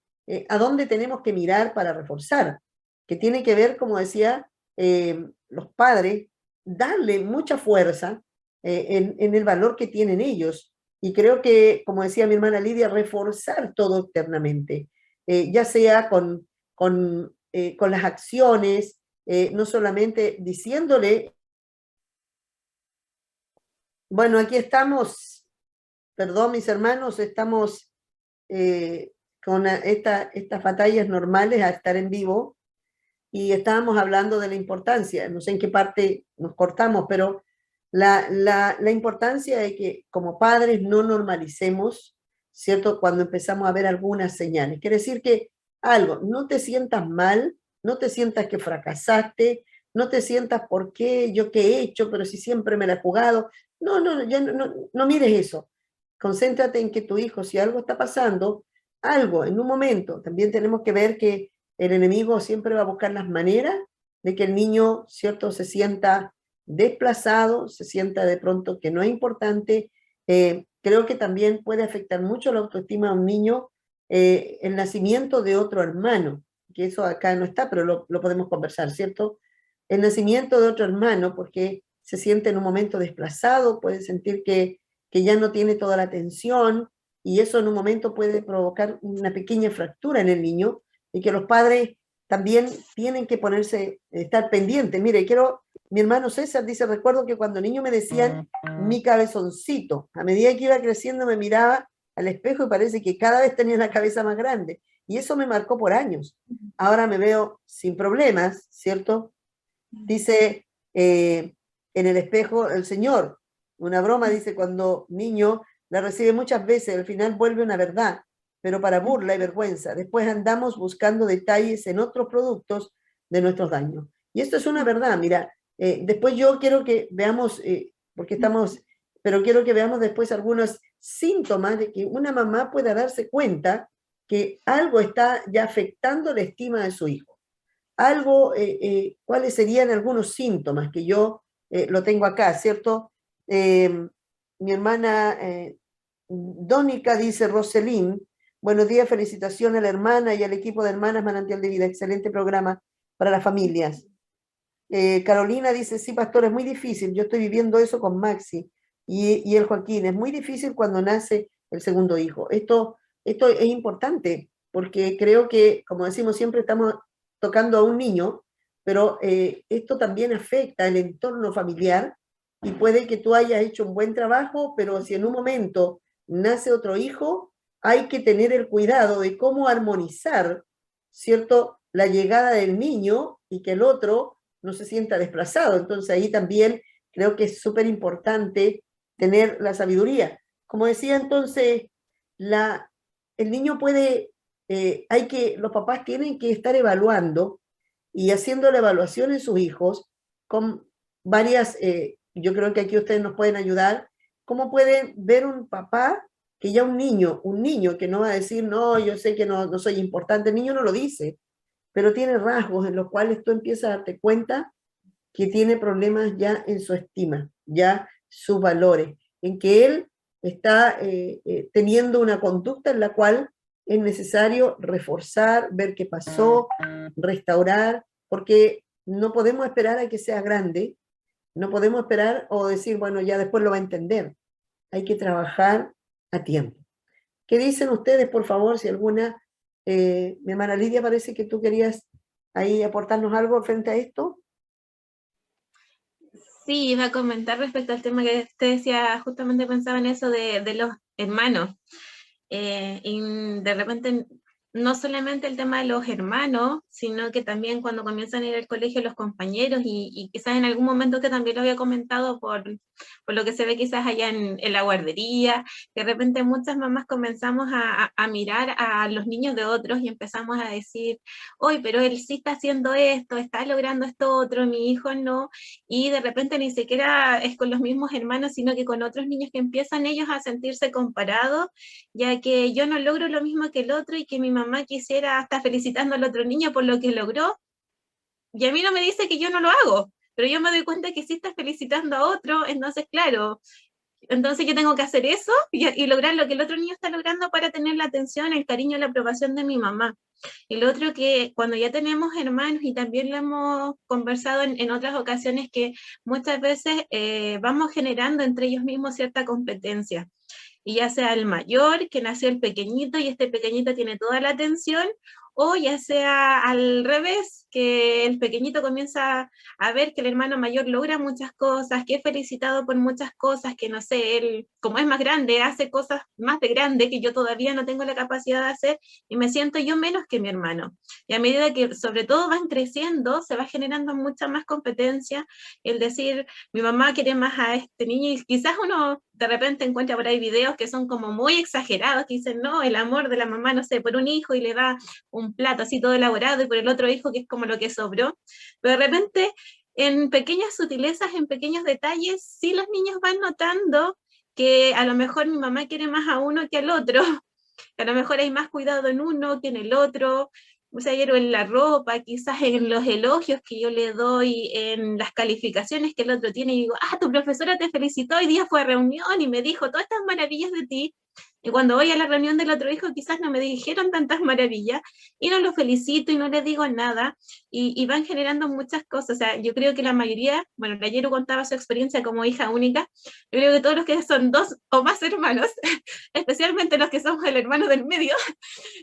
a dónde tenemos que mirar para reforzar, que tiene que ver, como decía, los padres, darle mucha fuerza en el valor que tienen ellos. Y creo que, como decía mi hermana Lidia, reforzar todo externamente, ya sea con las acciones, no solamente diciéndole, bueno, aquí estamos, perdón mis hermanos, estamos con estas batallas normales a estar en vivo, y estábamos hablando de la importancia, no sé en qué parte nos cortamos, pero la importancia de que como padres no normalicemos, ¿cierto? Cuando empezamos a ver algunas señales. Quiere decir que algo, no te sientas mal, no te sientas que fracasaste, no te sientas por qué, yo qué he hecho, pero si siempre me la he jugado. Ya no mires eso. Concéntrate en que tu hijo, si algo está pasando, algo en un momento, también tenemos que ver que el enemigo siempre va a buscar las maneras de que el niño, ¿cierto?, se sienta desplazado, se sienta de pronto que no es importante. Creo que también puede afectar mucho la autoestima de un niño el nacimiento de otro hermano, que eso acá no está, pero lo podemos conversar, ¿cierto? El nacimiento de otro hermano, porque se siente en un momento desplazado, puede sentir que ya no tiene toda la atención, y eso en un momento puede provocar una pequeña fractura en el niño, y que los padres también tienen que estar pendientes. Mire, mi hermano César dice, recuerdo que cuando niño me decían mi cabezoncito, a medida que iba creciendo me miraba al espejo y parece que cada vez tenía la cabeza más grande, y eso me marcó por años. Ahora me veo sin problemas, ¿cierto? Dice en el espejo el Señor, una broma, dice, cuando niño la recibe muchas veces, al final vuelve una verdad, pero para burla y vergüenza. Después andamos buscando detalles en otros productos de nuestros daños. Y esto es una verdad, mira, después yo quiero que veamos, pero quiero que veamos después algunos síntomas de que una mamá pueda darse cuenta que algo está ya afectando la estima de su hijo. ¿Cuáles serían algunos síntomas que yo lo tengo acá, ¿cierto? Mi hermana Dónica dice, Roselín, buenos días, felicitaciones a la hermana y al equipo de Hermanas Manantial de Vida, excelente programa para las familias. Carolina dice, sí, pastor, es muy difícil, yo estoy viviendo eso con Maxi y el Joaquín, es muy difícil cuando nace el segundo hijo. Esto es importante, porque creo que, como decimos siempre, estamos tocando a un niño, pero esto también afecta el entorno familiar, y puede que tú hayas hecho un buen trabajo, pero si en un momento nace otro hijo, hay que tener el cuidado de cómo armonizar, ¿cierto?, la llegada del niño y que el otro no se sienta desplazado. Entonces ahí también creo que es súper importante tener la sabiduría. Como decía entonces, el niño puede los papás tienen que estar evaluando y haciendo la evaluación en sus hijos con varias, yo creo que aquí ustedes nos pueden ayudar, cómo pueden ver un papá que ya un niño que no va a decir, no, yo sé que no soy importante, el niño no lo dice, pero tiene rasgos en los cuales tú empiezas a darte cuenta que tiene problemas ya en su estima, ya sus valores, en que él está teniendo una conducta en la cual es necesario reforzar, ver qué pasó, restaurar, porque no podemos esperar a que sea grande, no podemos esperar o decir, bueno, ya después lo va a entender. Hay que trabajar a tiempo. ¿Qué dicen ustedes, por favor, si alguna, mi hermana Lidia, parece que tú querías ahí aportarnos algo frente a esto? Sí, iba a comentar respecto al tema que usted decía, justamente pensaba en eso de los hermanos. Y de repente, no solamente el tema de los hermanos, sino que también cuando comienzan a ir al colegio los compañeros, y quizás en algún momento que también lo había comentado por lo que se ve quizás allá en la guardería, que de repente muchas mamás comenzamos a mirar a los niños de otros y empezamos a decir, hoy, pero él sí está haciendo esto, está logrando esto otro, mi hijo no, y de repente ni siquiera es con los mismos hermanos, sino que con otros niños que empiezan ellos a sentirse comparados, ya que yo no logro lo mismo que el otro y que mi mamá quisiera estar felicitando al otro niño por lo que logró, y a mí no me dice que yo no lo hago, pero yo me doy cuenta que sí está felicitando a otro, entonces claro, entonces yo tengo que hacer eso y lograr lo que el otro niño está logrando para tener la atención, el cariño, la aprobación de mi mamá. Y lo otro que cuando ya tenemos hermanos, y también lo hemos conversado en otras ocasiones, que muchas veces vamos generando entre ellos mismos cierta competencia. Y ya sea el mayor, que nació el pequeñito y este pequeñito tiene toda la atención, o ya sea al revés, que el pequeñito comienza a ver que el hermano mayor logra muchas cosas, que es felicitado por muchas cosas, que no sé, él como es más grande, hace cosas más de grande que yo todavía no tengo la capacidad de hacer, y me siento yo menos que mi hermano. Y a medida que sobre todo van creciendo, se va generando mucha más competencia, el decir, mi mamá quiere más a este niño, y quizás uno de repente encuentra por ahí videos que son como muy exagerados, que dicen, no, el amor de la mamá, no sé, por un hijo, y le da un plato así todo elaborado, y por el otro hijo que es como lo que sobró, pero de repente en pequeñas sutilezas, en pequeños detalles, sí los niños van notando que a lo mejor mi mamá quiere más a uno que al otro, que a lo mejor hay más cuidado en uno que en el otro, o sea, en la ropa, quizás en los elogios que yo le doy, en las calificaciones que el otro tiene, y digo, tu profesora te felicitó, hoy día fue a reunión y me dijo todas estas maravillas de ti, y cuando voy a la reunión del otro hijo quizás no me dijeron tantas maravillas, y no lo felicito y no le digo nada, y van generando muchas cosas. O sea, yo creo que la mayoría, bueno, ayer contaba su experiencia como hija única, yo creo que todos los que son 2 o más hermanos, especialmente los que somos el hermano del medio,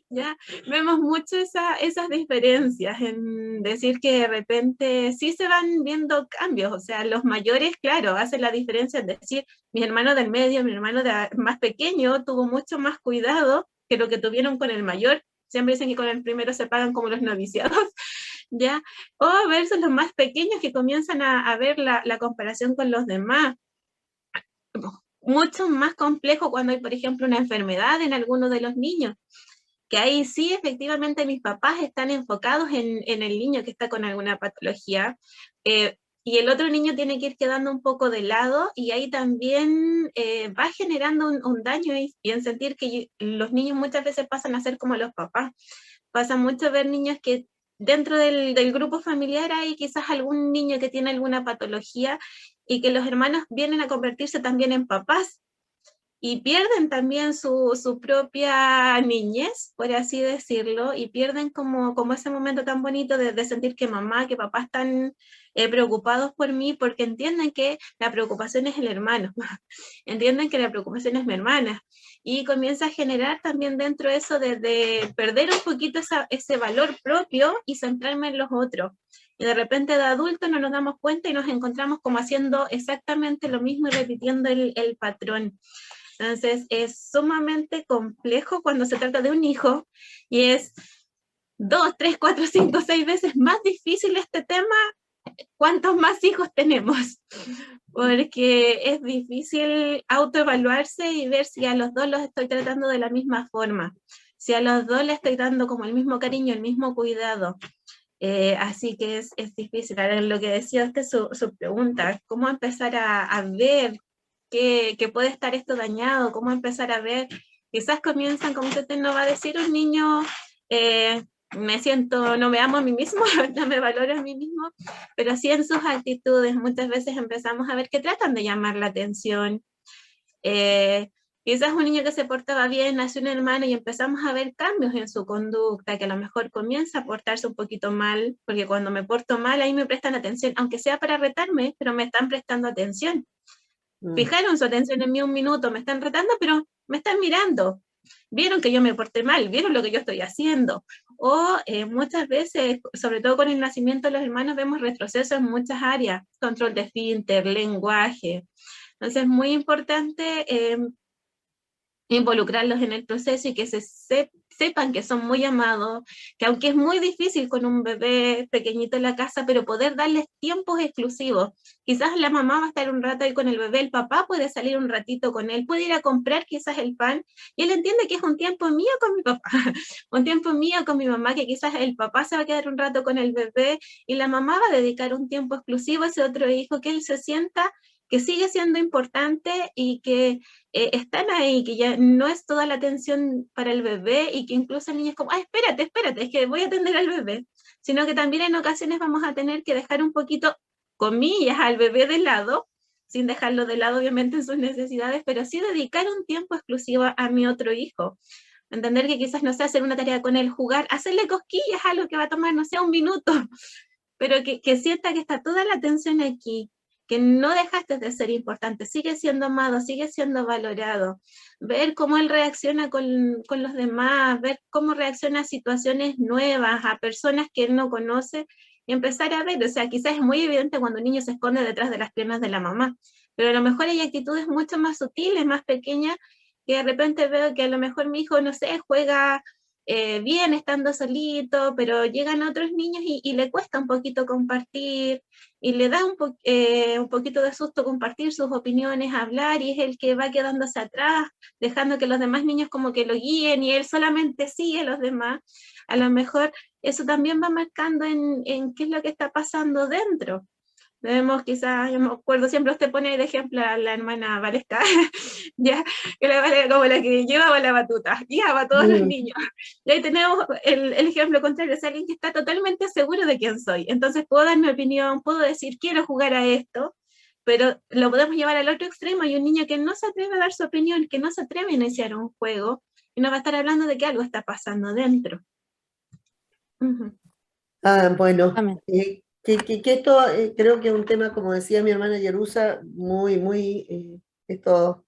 ya vemos mucho esas diferencias, en decir que de repente sí se van viendo cambios. O sea, los mayores, claro, hacen la diferencia, en decir, mi hermano del medio, mi hermano más pequeño tuvo mucho más cuidado que lo que tuvieron con el mayor. Siempre dicen que con el primero se pagan como los noviciados, ¿ya? O versus los más pequeños que comienzan a ver la comparación con los demás. Mucho más complejo cuando hay, por ejemplo, una enfermedad en alguno de los niños, que ahí sí efectivamente mis papás están enfocados en el niño que está con alguna patología, y el otro niño tiene que ir quedando un poco de lado, y ahí también va generando un daño, y en sentir que los niños muchas veces pasan a ser como los papás. Pasa mucho ver niños que dentro del grupo familiar hay quizás algún niño que tiene alguna patología, y que los hermanos vienen a convertirse también en papás, y pierden también su propia niñez, por así decirlo, y pierden como ese momento tan bonito de sentir que mamá, que papá están preocupados por mí, porque entienden que la preocupación es el hermano, entienden que la preocupación es mi hermana, y comienza a generar también dentro de eso de perder un poquito ese valor propio y centrarme en los otros. Y de repente de adultos no nos damos cuenta y nos encontramos como haciendo exactamente lo mismo y repitiendo el patrón. Entonces es sumamente complejo cuando se trata de un hijo, y es 2, 3, 4, 5, 6 veces más difícil este tema cuántos más hijos tenemos, porque es difícil autoevaluarse y ver si a los dos los estoy tratando de la misma forma. si a los dos le estoy dando como el mismo cariño, el mismo cuidado. Así que es difícil. Ahora, lo que decía usted, su pregunta, ¿cómo empezar a ver que puede estar esto dañado? ¿Cómo empezar a ver? Quizás comienzan, como usted no va a decir, un niño, me siento, no me amo a mí mismo, no me valoro a mí mismo, pero sí en sus actitudes muchas veces empezamos a ver que tratan de llamar la atención. Quizás un niño que se portaba bien, nació un hermano y empezamos a ver cambios en su conducta, que a lo mejor comienza a portarse un poquito mal, porque cuando me porto mal ahí me prestan atención, aunque sea para retarme, pero me están prestando atención. Fijaron su atención en mí un minuto, me están retando, pero me están mirando. Vieron que yo me porté mal, vieron lo que yo estoy haciendo. O muchas veces, sobre todo con el nacimiento de los hermanos, vemos retroceso en muchas áreas, control de esfínter, lenguaje. Entonces es muy importante involucrarlos en el proceso y que sepan que son muy amados, que aunque es muy difícil con un bebé pequeñito en la casa, pero poder darles tiempos exclusivos. Quizás la mamá va a estar un rato ahí con el bebé, el papá puede salir un ratito con él, puede ir a comprar quizás el pan, y él entiende que es un tiempo mío con mi papá, un tiempo mío con mi mamá, que quizás el papá se va a quedar un rato con el bebé, y la mamá va a dedicar un tiempo exclusivo a ese otro hijo, que él se sienta que sigue siendo importante y que están ahí, que ya no es toda la atención para el bebé y que incluso el niño es como, espérate, es que voy a atender al bebé, sino que también en ocasiones vamos a tener que dejar un poquito, comillas, al bebé de lado, sin dejarlo de lado obviamente en sus necesidades, pero sí dedicar un tiempo exclusivo a mi otro hijo. Entender que quizás no sé, hacer una tarea con él, jugar, hacerle cosquillas a algo que va a tomar, no sé, un minuto, pero que sienta que está toda la atención aquí, que no dejaste de ser importante, sigue siendo amado, sigue siendo valorado, ver cómo él reacciona con los demás, ver cómo reacciona a situaciones nuevas, a personas que él no conoce, y empezar a ver, o sea, quizás es muy evidente cuando un niño se esconde detrás de las piernas de la mamá, pero a lo mejor hay actitudes mucho más sutiles, más pequeñas, que de repente veo que a lo mejor mi hijo, no sé, juega bien estando solito, pero llegan otros niños y le cuesta un poquito compartir, y le da un poquito de susto compartir sus opiniones, hablar, y es el que va quedándose atrás, dejando que los demás niños como que lo guíen, y él solamente sigue a los demás. A lo mejor eso también va marcando en qué es lo que está pasando dentro. Vemos quizás, yo me acuerdo, siempre usted pone de ejemplo a la hermana Valesca, ya, que la vale como la que llevaba la batuta, guiaba a todos los niños. Y ahí tenemos el ejemplo contrario, es alguien que está totalmente seguro de quién soy. Entonces puedo dar mi opinión, puedo decir, quiero jugar a esto, pero lo podemos llevar al otro extremo. Hay un niño que no se atreve a dar su opinión, que no se atreve a iniciar un juego, y nos va a estar hablando de que algo está pasando dentro. Bueno, Amén. que esto creo que es un tema, como decía mi hermana Yerusa, muy, esto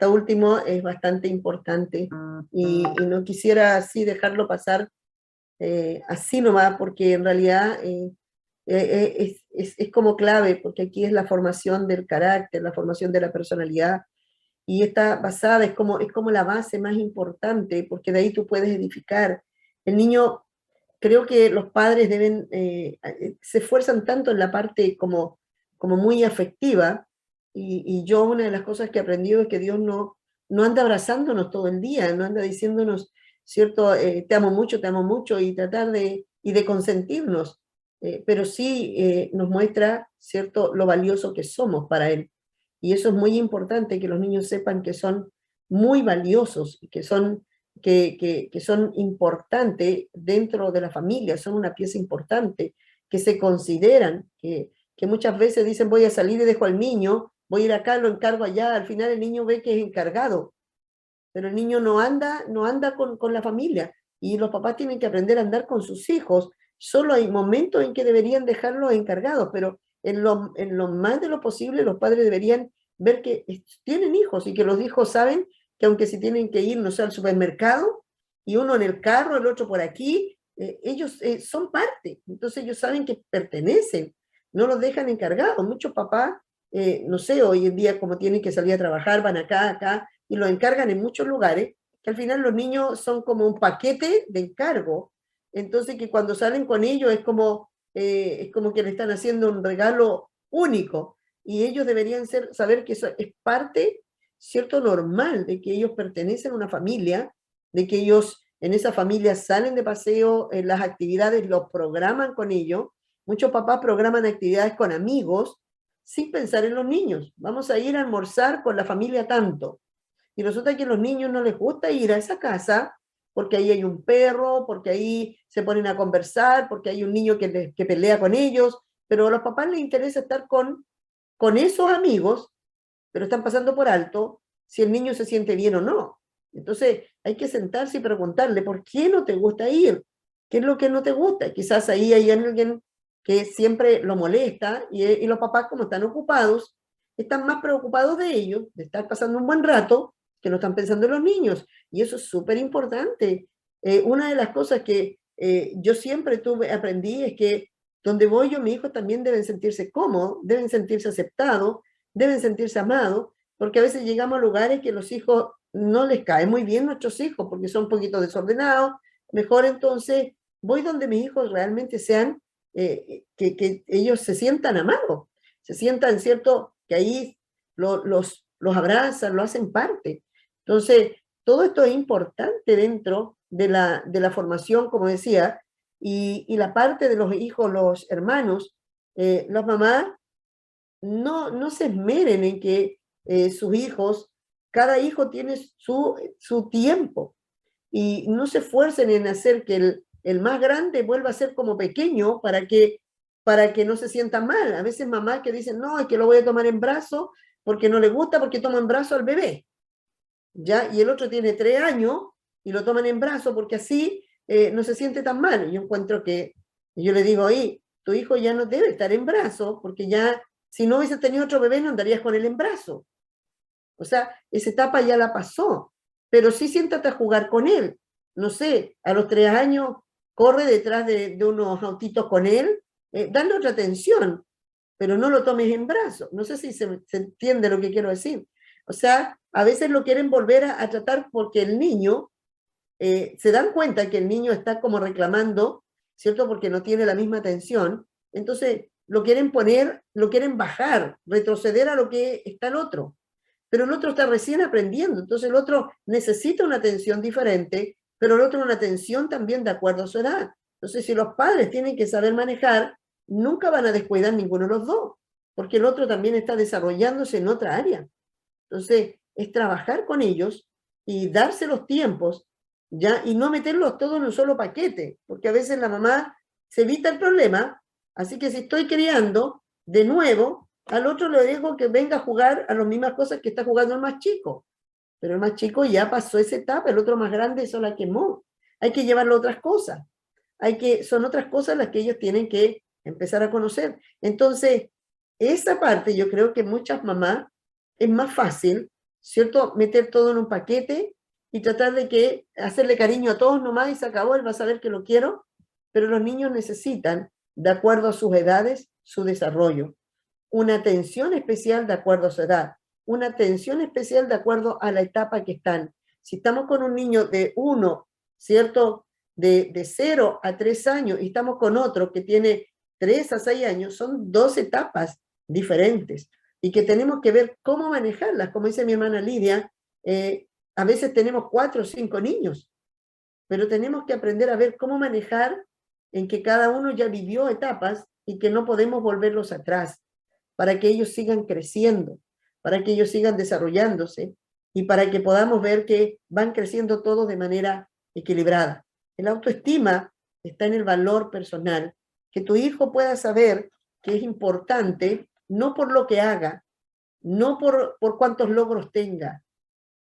último es bastante importante, y no quisiera así dejarlo pasar así nomás, porque en realidad es como clave, porque aquí es la formación del carácter, la formación de la personalidad, y está basada, es como la base más importante, porque de ahí tú puedes edificar. El niño, creo que los padres deben, se esfuerzan tanto en la parte como muy afectiva, y yo una de las cosas que he aprendido es que Dios no anda abrazándonos todo el día, no anda diciéndonos, ¿cierto? Te amo mucho, y tratar de consentirnos, pero sí nos muestra, ¿cierto?, lo valioso que somos para Él. Y eso es muy importante, que los niños sepan que son muy valiosos, y que son importantes dentro de la familia, son una pieza importante, que se consideran, que muchas veces dicen voy a salir y dejo al niño, voy a ir acá, lo encargo allá, al final el niño ve que es encargado, pero el niño no anda con la familia, y los papás tienen que aprender a andar con sus hijos. Solo hay momentos en que deberían dejarlos encargados, pero en lo más de lo posible los padres deberían ver que tienen hijos, y que los hijos saben que aunque si tienen que ir, no sé, al supermercado, y uno en el carro, el otro por aquí, ellos son parte, entonces ellos saben que pertenecen, no los dejan encargados. Muchos papás, no sé, hoy en día como tienen que salir a trabajar, van acá, y lo encargan en muchos lugares, que al final los niños son como un paquete de encargo, entonces que cuando salen con ellos es como que le están haciendo un regalo único, y ellos deberían saber que eso es parte, cierto, normal, de que ellos pertenecen a una familia, de que ellos en esa familia salen de paseo, en las actividades los programan con ellos. Muchos papás programan actividades con amigos sin pensar en los niños. Vamos a ir a almorzar con la familia tanto. Y resulta que a los niños no les gusta ir a esa casa porque ahí hay un perro, porque ahí se ponen a conversar, porque hay un niño que pelea con ellos, pero a los papás les interesa estar con esos amigos, pero están pasando por alto si el niño se siente bien o no. Entonces hay que sentarse y preguntarle, ¿por qué no te gusta ir? ¿Qué es lo que no te gusta? Quizás ahí hay alguien que siempre lo molesta y los papás, como están ocupados, están más preocupados de ellos, de estar pasando un buen rato, que no están pensando en los niños. Y eso es súper importante. Una de las cosas que yo siempre aprendí es que donde voy yo, mis hijos también deben sentirse cómodos, deben sentirse aceptados, deben sentirse amados, porque a veces llegamos a lugares que los hijos no les cae muy bien nuestros hijos, porque son un poquito desordenados. Mejor entonces voy donde mis hijos realmente sean, que ellos se sientan amados, se sientan, ¿cierto? Que ahí los abrazan, lo hacen parte. Entonces, todo esto es importante dentro de la formación, como decía, y la parte de los hijos, los hermanos, las mamás, no se esmeren en que sus hijos, cada hijo tiene su tiempo, y no se esfuercen en hacer que el más grande vuelva a ser como pequeño para que no se sienta mal. A veces mamás que dicen, no, es que lo voy a tomar en brazo porque no le gusta, porque toma en brazo al bebé, ¿ya? Y el otro tiene 3 años y lo toman en brazo porque así no se siente tan mal. Yo encuentro que, yo le digo ahí, tu hijo ya no debe estar en brazo, porque ya, si no hubiese tenido otro bebé, no andarías con él en brazo. O sea, esa etapa ya la pasó, pero sí siéntate a jugar con él. No sé, a los 3 años, corre detrás de unos autitos con él, dale otra atención, pero no lo tomes en brazos. No sé si se entiende lo que quiero decir. O sea, a veces lo quieren volver a tratar porque el niño, se dan cuenta que el niño está como reclamando, ¿cierto? Porque no tiene la misma atención. Entonces, lo quieren poner, lo quieren bajar, retroceder a lo que está el otro. Pero el otro está recién aprendiendo, entonces el otro necesita una atención diferente, pero el otro una atención también de acuerdo a su edad. Entonces, si los padres tienen que saber manejar, nunca van a descuidar ninguno de los dos, porque el otro también está desarrollándose en otra área. Entonces, es trabajar con ellos y darse los tiempos, ¿ya? Y no meterlos todos en un solo paquete, porque a veces la mamá se evita el problema, así que si estoy criando, de nuevo, al otro le digo que venga a jugar a las mismas cosas que está jugando el más chico, pero el más chico ya pasó esa etapa, el otro más grande eso la quemó. Hay que llevarlo a otras cosas, son otras cosas las que ellos tienen que empezar a conocer. Entonces, esa parte yo creo que muchas mamás es más fácil, ¿cierto? Meter todo en un paquete y tratar de que hacerle cariño a todos nomás y se acabó, él va a saber que lo quiero, pero los niños necesitan, de acuerdo a sus edades, su desarrollo. Una atención especial de acuerdo a su edad, una atención especial de acuerdo a la etapa que están. Si estamos con un niño de 1, ¿cierto? De 0 a 3 años y estamos con otro que tiene 3 a 6 años, son 2 etapas diferentes y que tenemos que ver cómo manejarlas. Como dice mi hermana Lidia, a veces tenemos 4 o 5 niños, pero tenemos que aprender a ver cómo manejar en que cada uno ya vivió etapas y que no podemos volverlos atrás, para que ellos sigan creciendo, para que ellos sigan desarrollándose y para que podamos ver que van creciendo todos de manera equilibrada. El autoestima está en el valor personal, que tu hijo pueda saber que es importante, no por lo que haga, no por cuántos logros tenga,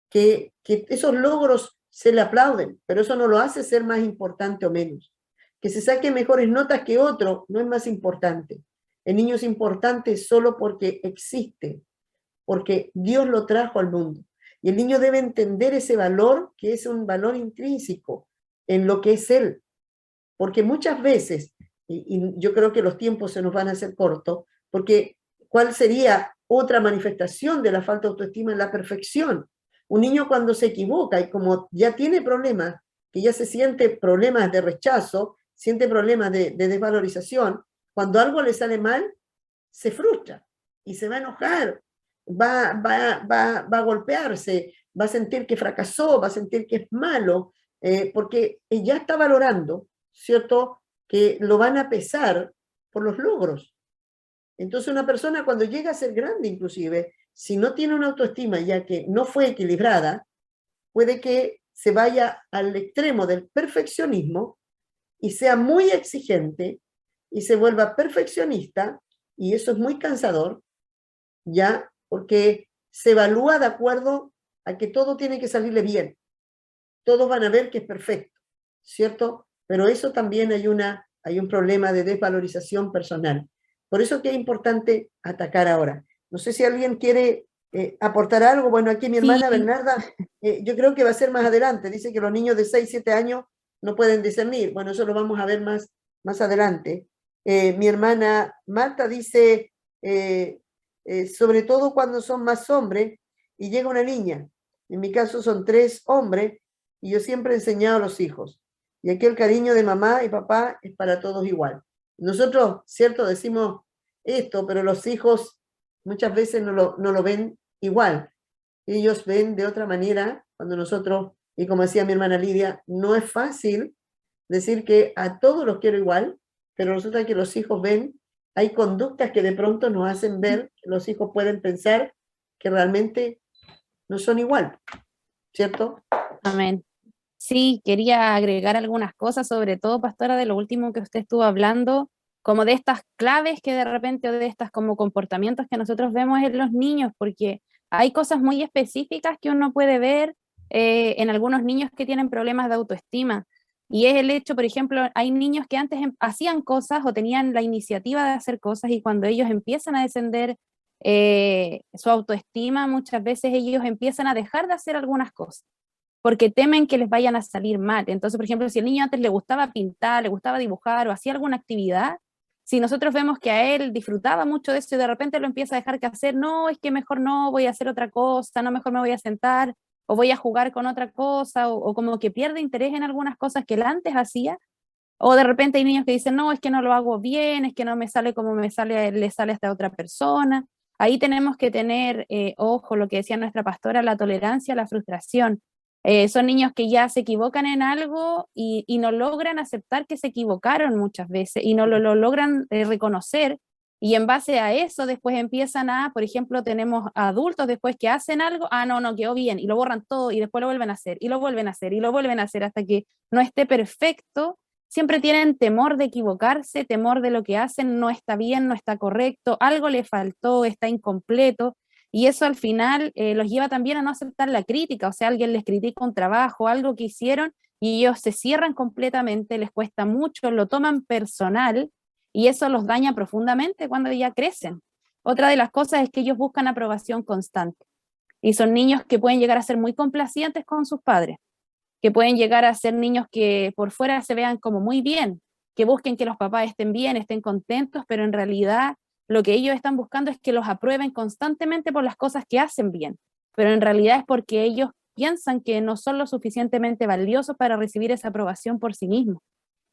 que esos logros se le aplauden, pero eso no lo hace ser más importante o menos. Que se saque mejores notas que otro no es más importante. El niño es importante solo porque existe, porque Dios lo trajo al mundo. Y el niño debe entender ese valor, que es un valor intrínseco en lo que es él. Porque muchas veces, y yo creo que los tiempos se nos van a hacer cortos, porque ¿cuál sería otra manifestación de la falta de autoestima? En la perfección. Un niño cuando se equivoca y como ya tiene problemas, que ya se siente problemas de rechazo, siente problemas de desvalorización, cuando algo le sale mal, se frustra y se va a enojar, va a golpearse, va a sentir que fracasó, va a sentir que es malo, porque ya está valorando, ¿cierto?, que lo van a pesar por los logros. Entonces una persona cuando llega a ser grande inclusive, si no tiene una autoestima ya que no fue equilibrada, puede que se vaya al extremo del perfeccionismo y sea muy exigente y se vuelva perfeccionista, y eso es muy cansador, ¿ya? Porque se evalúa de acuerdo a que todo tiene que salirle bien. Todos van a ver que es perfecto, ¿cierto? Pero eso también hay un problema de desvalorización personal. Por eso que es importante atacar ahora. No sé si alguien quiere aportar algo. Bueno, aquí mi hermana Sí, Bernarda, yo creo que va a ser más adelante. Dice que los niños de 6, 7 años no pueden discernir. Bueno, eso lo vamos a ver más adelante. Mi hermana Marta dice, sobre todo cuando son más hombres y llega una niña. En mi caso son 3 hombres y yo siempre he enseñado a los hijos. Y aquí el cariño de mamá y papá es para todos igual. Nosotros, cierto, decimos esto, pero los hijos muchas veces no lo ven igual. Ellos ven de otra manera cuando nosotros, y como decía mi hermana Lidia, no es fácil decir que a todos los quiero igual, pero resulta que los hijos ven, hay conductas que de pronto nos hacen ver que los hijos pueden pensar que realmente no son igual, ¿cierto? amén. Sí, quería agregar algunas cosas, sobre todo, pastora, de lo último que usted estuvo hablando, como de estas claves que de repente, o de estas como comportamientos que nosotros vemos en los niños, porque hay cosas muy específicas que uno puede ver en algunos niños que tienen problemas de autoestima. Y es el hecho, por ejemplo, hay niños que antes hacían cosas o tenían la iniciativa de hacer cosas, y cuando ellos empiezan a descender su autoestima, muchas veces ellos empiezan a dejar de hacer algunas cosas porque temen que les vayan a salir mal. Entonces, por ejemplo, si el niño antes le gustaba pintar, le gustaba dibujar o hacía alguna actividad, si nosotros vemos que a él disfrutaba mucho de eso y de repente lo empieza a dejar que hacer, no, es que mejor no, voy a hacer otra cosa, no, mejor me voy a sentar o voy a jugar con otra cosa, o como que pierde interés en algunas cosas que él antes hacía, o de repente hay niños que dicen, no, es que no lo hago bien, es que no me sale como me sale, le sale a esta otra persona. Ahí tenemos que tener, ojo, lo que decía nuestra pastora, la tolerancia a la frustración. Son niños que ya se equivocan en algo y no logran aceptar que se equivocaron muchas veces y no lo logran reconocer, y en base a eso después empiezan a, por ejemplo, tenemos adultos después que hacen algo, no, quedó bien, y lo borran todo y después lo vuelven a hacer y lo vuelven a hacer y lo vuelven a hacer hasta que no esté perfecto. Siempre tienen temor de equivocarse, temor de lo que hacen no está bien, no está correcto, algo le faltó, está incompleto. Y eso al final los lleva también a no aceptar la crítica, o sea, alguien les critica un trabajo, algo que hicieron, y ellos se cierran completamente, les cuesta mucho, lo toman personal, y eso los daña profundamente cuando ya crecen. Otra de las cosas es que ellos buscan aprobación constante, y son niños que pueden llegar a ser muy complacientes con sus padres, que pueden llegar a ser niños que por fuera se vean como muy bien, que busquen que los papás estén bien, estén contentos, pero en realidad lo que ellos están buscando es que los aprueben constantemente por las cosas que hacen bien, pero en realidad es porque ellos piensan que no son lo suficientemente valiosos para recibir esa aprobación por sí mismos.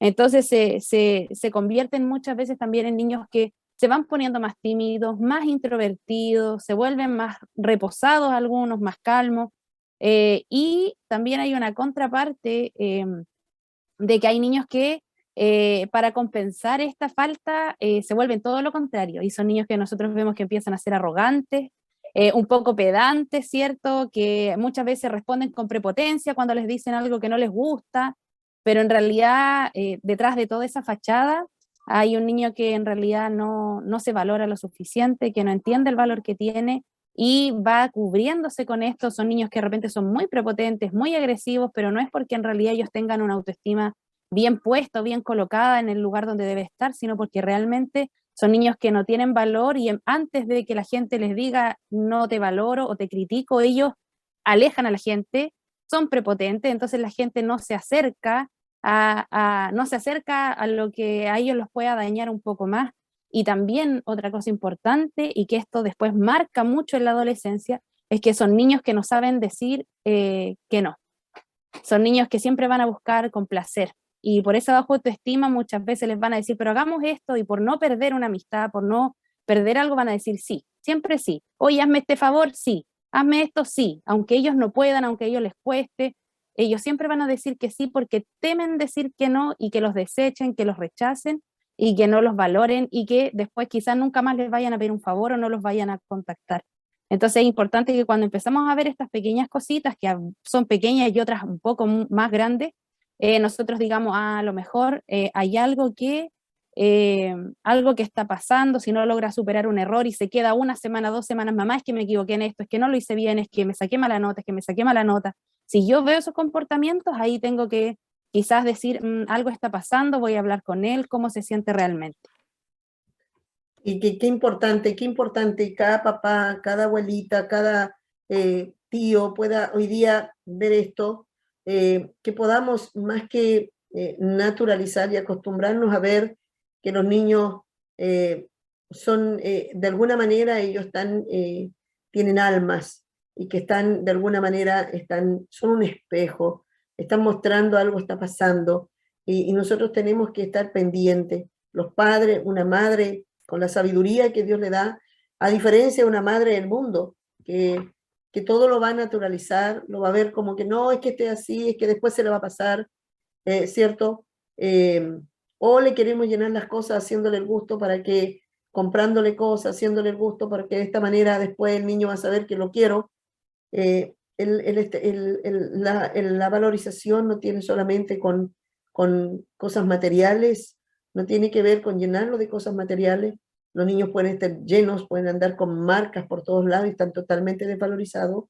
Entonces se convierten muchas veces también en niños que se van poniendo más tímidos, más introvertidos, se vuelven más reposados algunos, más calmos, y también hay una contraparte de que hay niños que para compensar esta falta se vuelven todo lo contrario, y son niños que nosotros vemos que empiezan a ser arrogantes, un poco pedantes, ¿cierto? Que muchas veces responden con prepotencia cuando les dicen algo que no les gusta, pero en realidad detrás de toda esa fachada hay un niño que en realidad no se valora lo suficiente, que no entiende el valor que tiene y va cubriéndose con esto. Son niños que de repente son muy prepotentes, muy agresivos, pero no es porque en realidad ellos tengan una autoestima bien puesta, bien colocada en el lugar donde debe estar, sino porque realmente son niños que no tienen valor, y antes de que la gente les diga no te valoro o te critico, ellos alejan a la gente, son prepotentes, entonces la gente no se acerca no se acerca a lo que a ellos los pueda dañar un poco más. Y también otra cosa importante, y que esto después marca mucho en la adolescencia, es que son niños que no saben decir que no. Son niños que siempre van a buscar complacer. Y por esa baja autoestima muchas veces les van a decir, pero hagamos esto, y por no perder una amistad, por no perder algo, van a decir sí, siempre sí. Oye, hazme este favor, sí. Hazme esto, sí. Aunque ellos no puedan, aunque a ellos les cueste, ellos siempre van a decir que sí porque temen decir que no y que los desechen, que los rechacen y que no los valoren y que después quizás nunca más les vayan a pedir un favor o no los vayan a contactar. Entonces es importante que cuando empezamos a ver estas pequeñas cositas, que son pequeñas y otras un poco más grandes, nosotros digamos, a lo mejor hay algo que está pasando, si no logra superar un error y se queda una semana, 2 semanas, mamá, es que me equivoqué en esto, es que no lo hice bien, es que me saqué mala nota, es que me saqué mala nota. Si yo veo esos comportamientos, ahí tengo que quizás decir, algo está pasando, voy a hablar con él, cómo se siente realmente. Y qué importante, cada papá, cada abuelita, cada tío pueda hoy día ver esto, que podamos más que naturalizar y acostumbrarnos a ver que los niños son, de alguna manera, ellos tienen almas y que están, de alguna manera, son un espejo, están mostrando algo está pasando y nosotros tenemos que estar pendientes. Los padres, una madre, con la sabiduría que Dios le da, a diferencia de una madre del mundo, que todo lo va a naturalizar, lo va a ver como que no, es que esté así, es que después se le va a pasar, ¿cierto? O le queremos llenar las cosas haciéndole el gusto para que, comprándole cosas, haciéndole el gusto para que de esta manera después el niño va a saber que lo quiero. La valorización no tiene solamente con cosas materiales, no tiene que ver con llenarlo de cosas materiales. Los niños pueden estar llenos, pueden andar con marcas por todos lados y están totalmente desvalorizados.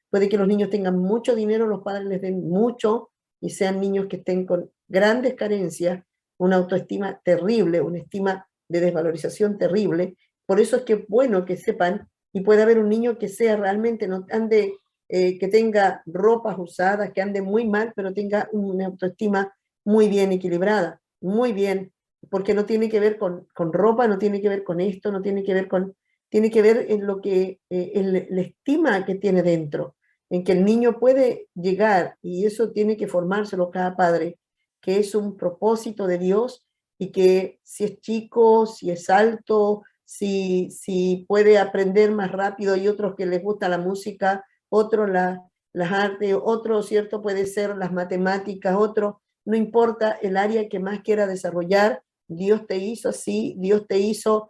Puede que los niños tengan mucho dinero, los padres les den mucho y sean niños que estén con grandes carencias, una autoestima terrible, una estima de desvalorización terrible. Por eso es que es bueno que sepan y puede haber un niño que sea realmente, no ande, que tenga ropas usadas, que ande muy mal, pero tenga una autoestima muy bien equilibrada, muy bien, porque no tiene que ver con ropa, no tiene que ver con esto, no tiene que ver con, tiene que ver en lo que, la estima que tiene dentro, en que el niño puede llegar, y eso tiene que formárselo cada padre, que es un propósito de Dios, y que si es chico, si es alto, si puede aprender más rápido, y otros que les gusta la música, otros las artes, otros, ¿cierto? Puede ser las matemáticas, otros, no importa el área que más quiera desarrollar, Dios te hizo así, Dios te hizo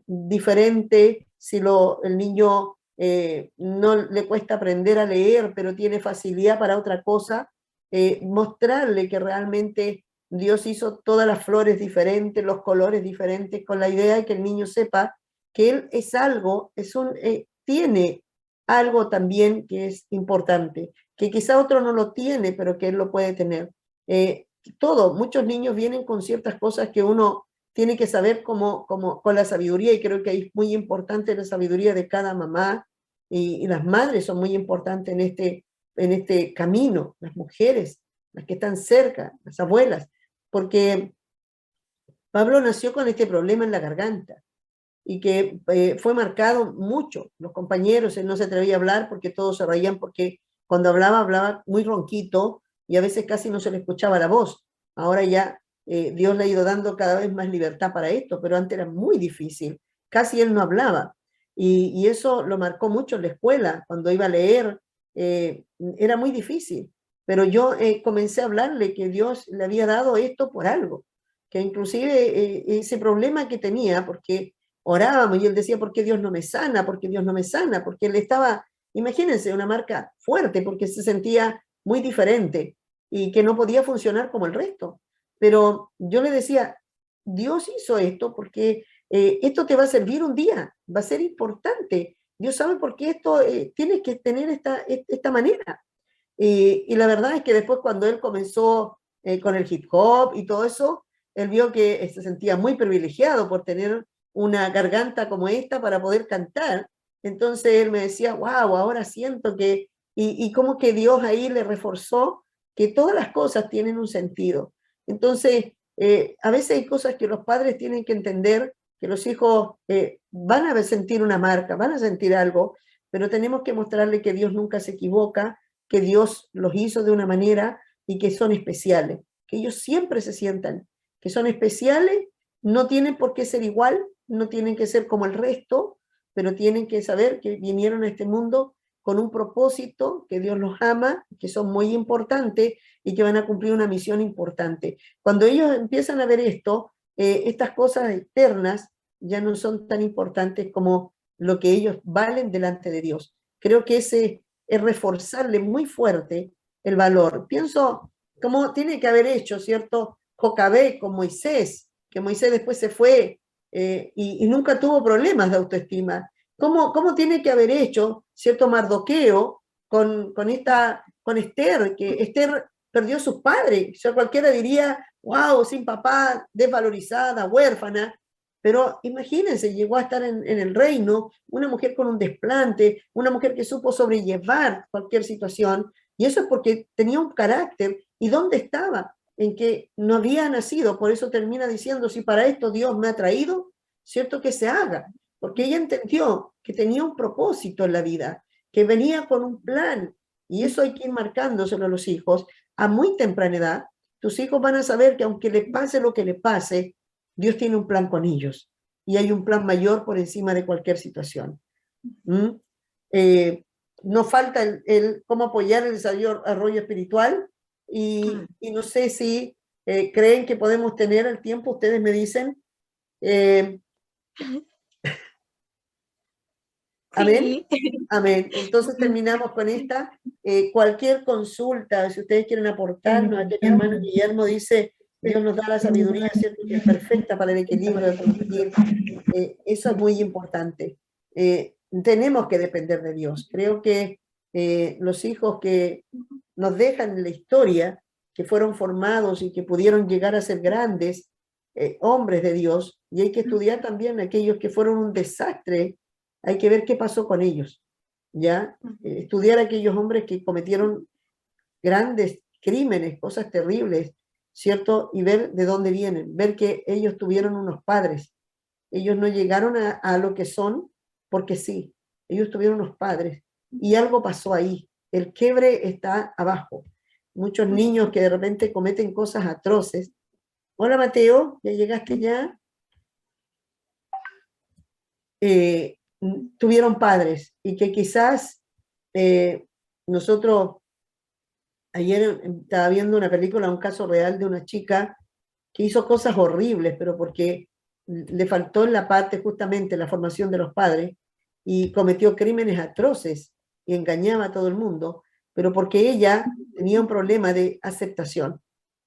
diferente, si el niño no le cuesta aprender a leer, pero tiene facilidad para otra cosa, mostrarle que realmente Dios hizo todas las flores diferentes, los colores diferentes, con la idea de que el niño sepa que él es algo, tiene algo también que es importante, que quizá otro no lo tiene, pero que él lo puede tener. Muchos niños vienen con ciertas cosas que uno tiene que saber como con la sabiduría, y creo que es muy importante la sabiduría de cada mamá, y las madres son muy importantes en este camino, las mujeres, las que están cerca, las abuelas, porque Pablo nació con este problema en la garganta, y que fue marcado mucho. Los compañeros, él no se atrevía a hablar porque todos se reían, porque cuando hablaba muy ronquito y a veces casi no se le escuchaba la voz. Ahora ya Dios le ha ido dando cada vez más libertad para esto, pero antes era muy difícil, casi él no hablaba. Y eso lo marcó mucho en la escuela, cuando iba a leer, era muy difícil. Pero yo comencé a hablarle que Dios le había dado esto por algo, que inclusive ese problema que tenía, porque orábamos y él decía, ¿por qué Dios no me sana? ¿Por qué Dios no me sana? Porque él estaba, imagínense, una marca fuerte, porque se sentía muy diferente y que no podía funcionar como el resto. Pero yo le decía, Dios hizo esto porque esto te va a servir un día, va a ser importante. Dios sabe por qué esto tienes que tener esta manera. Y la verdad es que después, cuando él comenzó con el hip hop y todo eso, él vio que se sentía muy privilegiado por tener una garganta como esta para poder cantar. Entonces él me decía, wow, ahora siento que, y como que Dios ahí le reforzó que todas las cosas tienen un sentido. Entonces, a veces hay cosas que los padres tienen que entender, que los hijos van a sentir una marca, van a sentir algo, pero tenemos que mostrarle que Dios nunca se equivoca, que Dios los hizo de una manera y que son especiales, que ellos siempre se sientan que son especiales, no tienen por qué ser igual, no tienen que ser como el resto, pero tienen que saber que vinieron a este mundo con un propósito, que Dios los ama, que son muy importantes y que van a cumplir una misión importante. Cuando ellos empiezan a ver esto, estas cosas externas ya no son tan importantes como lo que ellos valen delante de Dios. Creo que ese es reforzarle muy fuerte el valor. Pienso cómo tiene que haber hecho, ¿cierto? Jocabé con Moisés, que Moisés después se fue y nunca tuvo problemas de autoestima. ¿Cómo tiene que haber hecho, ¿cierto? Mardoqueo con Esther, que Esther perdió a sus padres. O sea, cualquiera diría, wow, sin papá, desvalorizada, huérfana. Pero imagínense, llegó a estar en el reino, una mujer con un desplante, una mujer que supo sobrellevar cualquier situación, y eso es porque tenía un carácter. ¿Y dónde estaba? En que no había nacido, por eso termina diciendo, si para esto Dios me ha traído, cierto que se haga, porque ella entendió que tenía un propósito en la vida, que venía con un plan, y eso hay que ir marcándoselo a los hijos a muy temprana edad. Tus hijos van a saber que aunque les pase lo que les pase, Dios tiene un plan con ellos, y hay un plan mayor por encima de cualquier situación. No falta cómo apoyar el desarrollo espiritual, y no sé si creen que podemos tener el tiempo, ustedes me dicen. Amén. Sí. Amén. Entonces terminamos con esta. Cualquier consulta, si ustedes quieren aportarnos, aquí mi hermano Guillermo dice, Dios nos da la sabiduría, ¿cierto? Que es perfecta para el equilibrio de transmitir. Eso es muy importante. Tenemos que depender de Dios. Creo que los hijos que nos dejan en la historia, que fueron formados y que pudieron llegar a ser grandes hombres de Dios, y hay que estudiar también aquellos que fueron un desastre. Hay que ver qué pasó con ellos, ¿ya? Estudiar a aquellos hombres que cometieron grandes crímenes, cosas terribles, ¿cierto? Y ver de dónde vienen, ver que ellos tuvieron unos padres. Ellos no llegaron a lo que son porque sí, ellos tuvieron unos padres y algo pasó ahí. El quiebre está abajo. Muchos niños que de repente cometen cosas atroces. Hola Mateo, ¿ya llegaste ya? Tuvieron padres y que quizás nosotros, ayer estaba viendo una película, un caso real de una chica que hizo cosas horribles, pero porque le faltó en la parte justamente la formación de los padres y cometió crímenes atroces y engañaba a todo el mundo, pero porque ella tenía un problema de aceptación.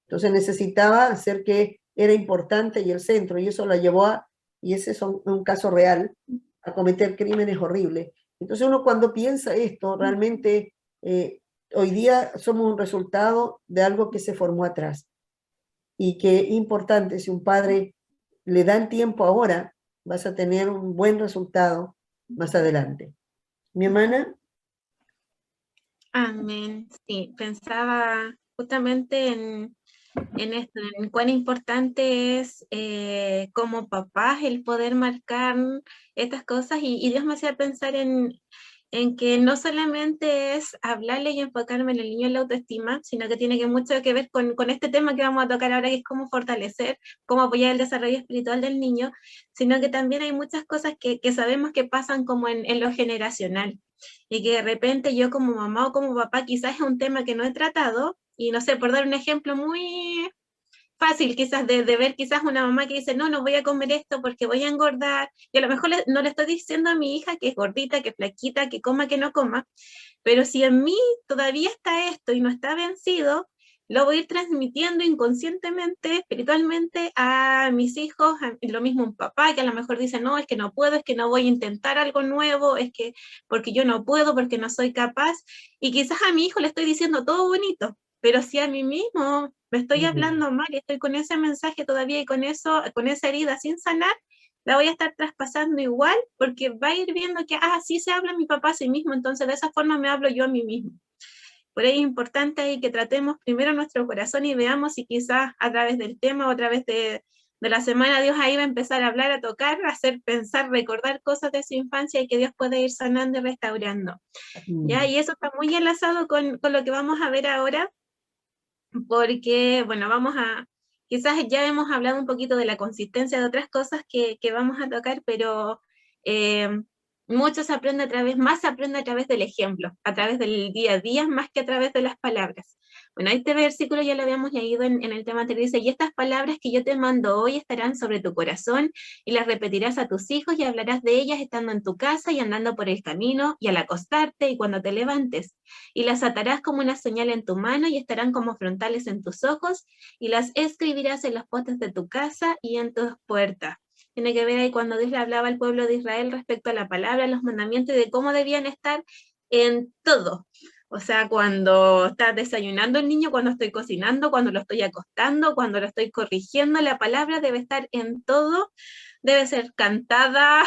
Entonces necesitaba hacer que era importante y el centro, y eso la llevó a, y ese es un caso real, a cometer crímenes horribles. Entonces uno cuando piensa esto, realmente hoy día somos un resultado de algo que se formó atrás. Y que es importante, si un padre le da el tiempo ahora, vas a tener un buen resultado más adelante. Mi hermana. Amén. Sí, pensaba justamente en esto, en cuán importante es como papás el poder marcar estas cosas y Dios me hacía pensar en que no solamente es hablarle y enfocarme en el niño en la autoestima, sino que tiene mucho que ver con este tema que vamos a tocar ahora, que es cómo fortalecer, cómo apoyar el desarrollo espiritual del niño, sino que también hay muchas cosas que sabemos que pasan como en lo generacional, y que de repente yo como mamá o como papá quizás es un tema que no he tratado, y no sé, por dar un ejemplo muy fácil quizás de ver quizás una mamá que dice, no, no voy a comer esto porque voy a engordar, y a lo mejor no le estoy diciendo a mi hija que es gordita, que es flaquita, que coma, que no coma, pero si en mí todavía está esto y no está vencido, lo voy a ir transmitiendo inconscientemente, espiritualmente a mis hijos, lo mismo un papá que a lo mejor dice, no, es que no puedo, es que no voy a intentar algo nuevo, es que porque yo no puedo, porque no soy capaz, y quizás a mi hijo le estoy diciendo todo bonito, pero si a mí mismo me estoy hablando mal y estoy con ese mensaje todavía y con eso, con esa herida sin sanar, la voy a estar traspasando igual, porque va a ir viendo que, así se habla mi papá a sí mismo, entonces de esa forma me hablo yo a mí mismo. Por ahí es importante ahí que tratemos primero nuestro corazón y veamos si quizás a través del tema o a través de la semana Dios ahí va a empezar a hablar, a tocar, a hacer pensar, recordar cosas de su infancia y que Dios puede ir sanando y restaurando. ¿Ya? Y eso está muy enlazado con lo que vamos a ver ahora, porque, bueno, quizás ya hemos hablado un poquito de la consistencia de otras cosas que vamos a tocar, pero Mucho se aprende más se aprende a través del ejemplo, a través del día a día, más que a través de las palabras. Bueno, este versículo ya lo habíamos leído en el tema anterior, dice, y estas palabras que yo te mando hoy estarán sobre tu corazón, y las repetirás a tus hijos, y hablarás de ellas estando en tu casa, y andando por el camino, y al acostarte, y cuando te levantes, y las atarás como una señal en tu mano, y estarán como frontales en tus ojos, y las escribirás en los postes de tu casa y en tus puertas. Tiene que ver ahí cuando Dios le hablaba al pueblo de Israel respecto a la palabra, los mandamientos y de cómo debían estar en todo. O sea, cuando está desayunando el niño, cuando estoy cocinando, cuando lo estoy acostando, cuando lo estoy corrigiendo, la palabra debe estar en todo, debe ser cantada,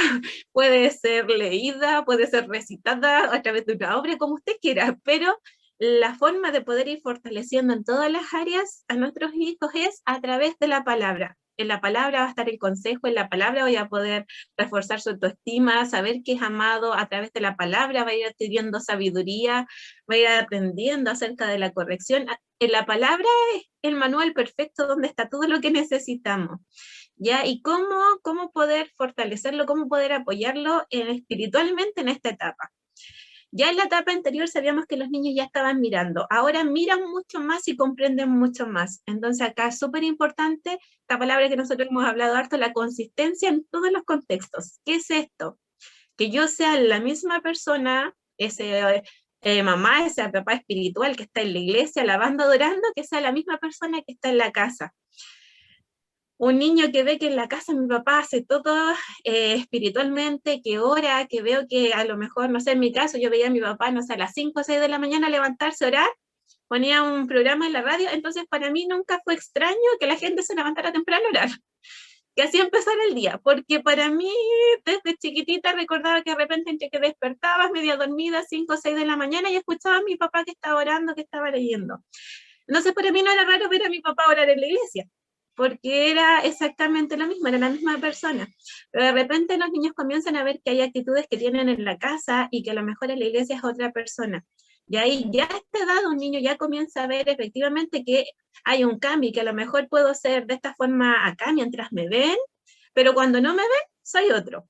puede ser leída, puede ser recitada a través de una obra, como usted quiera, pero la forma de poder ir fortaleciendo en todas las áreas a nuestros hijos es a través de la palabra. En la palabra va a estar el consejo, en la palabra voy a poder reforzar su autoestima, saber que es amado a través de la palabra, va a ir adquiriendo sabiduría, va a ir aprendiendo acerca de la corrección. En la palabra es el manual perfecto donde está todo lo que necesitamos. ¿Ya? Y cómo poder fortalecerlo, cómo poder apoyarlo espiritualmente en esta etapa. Ya en la etapa anterior sabíamos que los niños ya estaban mirando, ahora miran mucho más y comprenden mucho más. Entonces acá es súper importante esta palabra que nosotros hemos hablado harto, la consistencia en todos los contextos. ¿Qué es esto? Que yo sea la misma persona, ese mamá, ese papá espiritual que está en la iglesia alabando, adorando, que sea la misma persona que está en la casa. Un niño que ve que en la casa mi papá hace todo espiritualmente, que ora, que veo que a lo mejor, no sé, en mi caso, yo veía a mi papá, no sé, a las 5 o 6 de la mañana levantarse a orar, ponía un programa en la radio, entonces para mí nunca fue extraño que la gente se levantara temprano a orar, que así empezara el día, porque para mí desde chiquitita recordaba que de repente entre que despertaba, media dormida, 5 o 6 de la mañana y escuchaba a mi papá que estaba orando, que estaba leyendo. Entonces para mí no era raro ver a mi papá orar en la iglesia, porque era exactamente lo mismo, era la misma persona. Pero de repente los niños comienzan a ver que hay actitudes que tienen en la casa y que a lo mejor en la iglesia es otra persona. Y ahí ya a esta edad un niño ya comienza a ver efectivamente que hay un cambio y que a lo mejor puedo ser de esta forma acá mientras me ven, pero cuando no me ven, soy otro.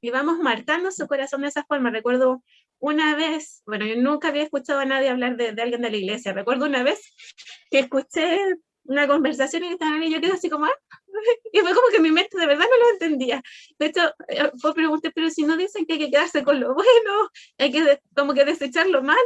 Y vamos marcando su corazón de esa forma. Recuerdo una vez, bueno, yo nunca había escuchado a nadie hablar de alguien de la iglesia. Recuerdo una vez que escuché una conversación y yo quedé así como, y fue como que mi mente de verdad no lo entendía. De hecho, yo pregunté, pero si no dicen que hay que quedarse con lo bueno, hay que como que desechar lo malo.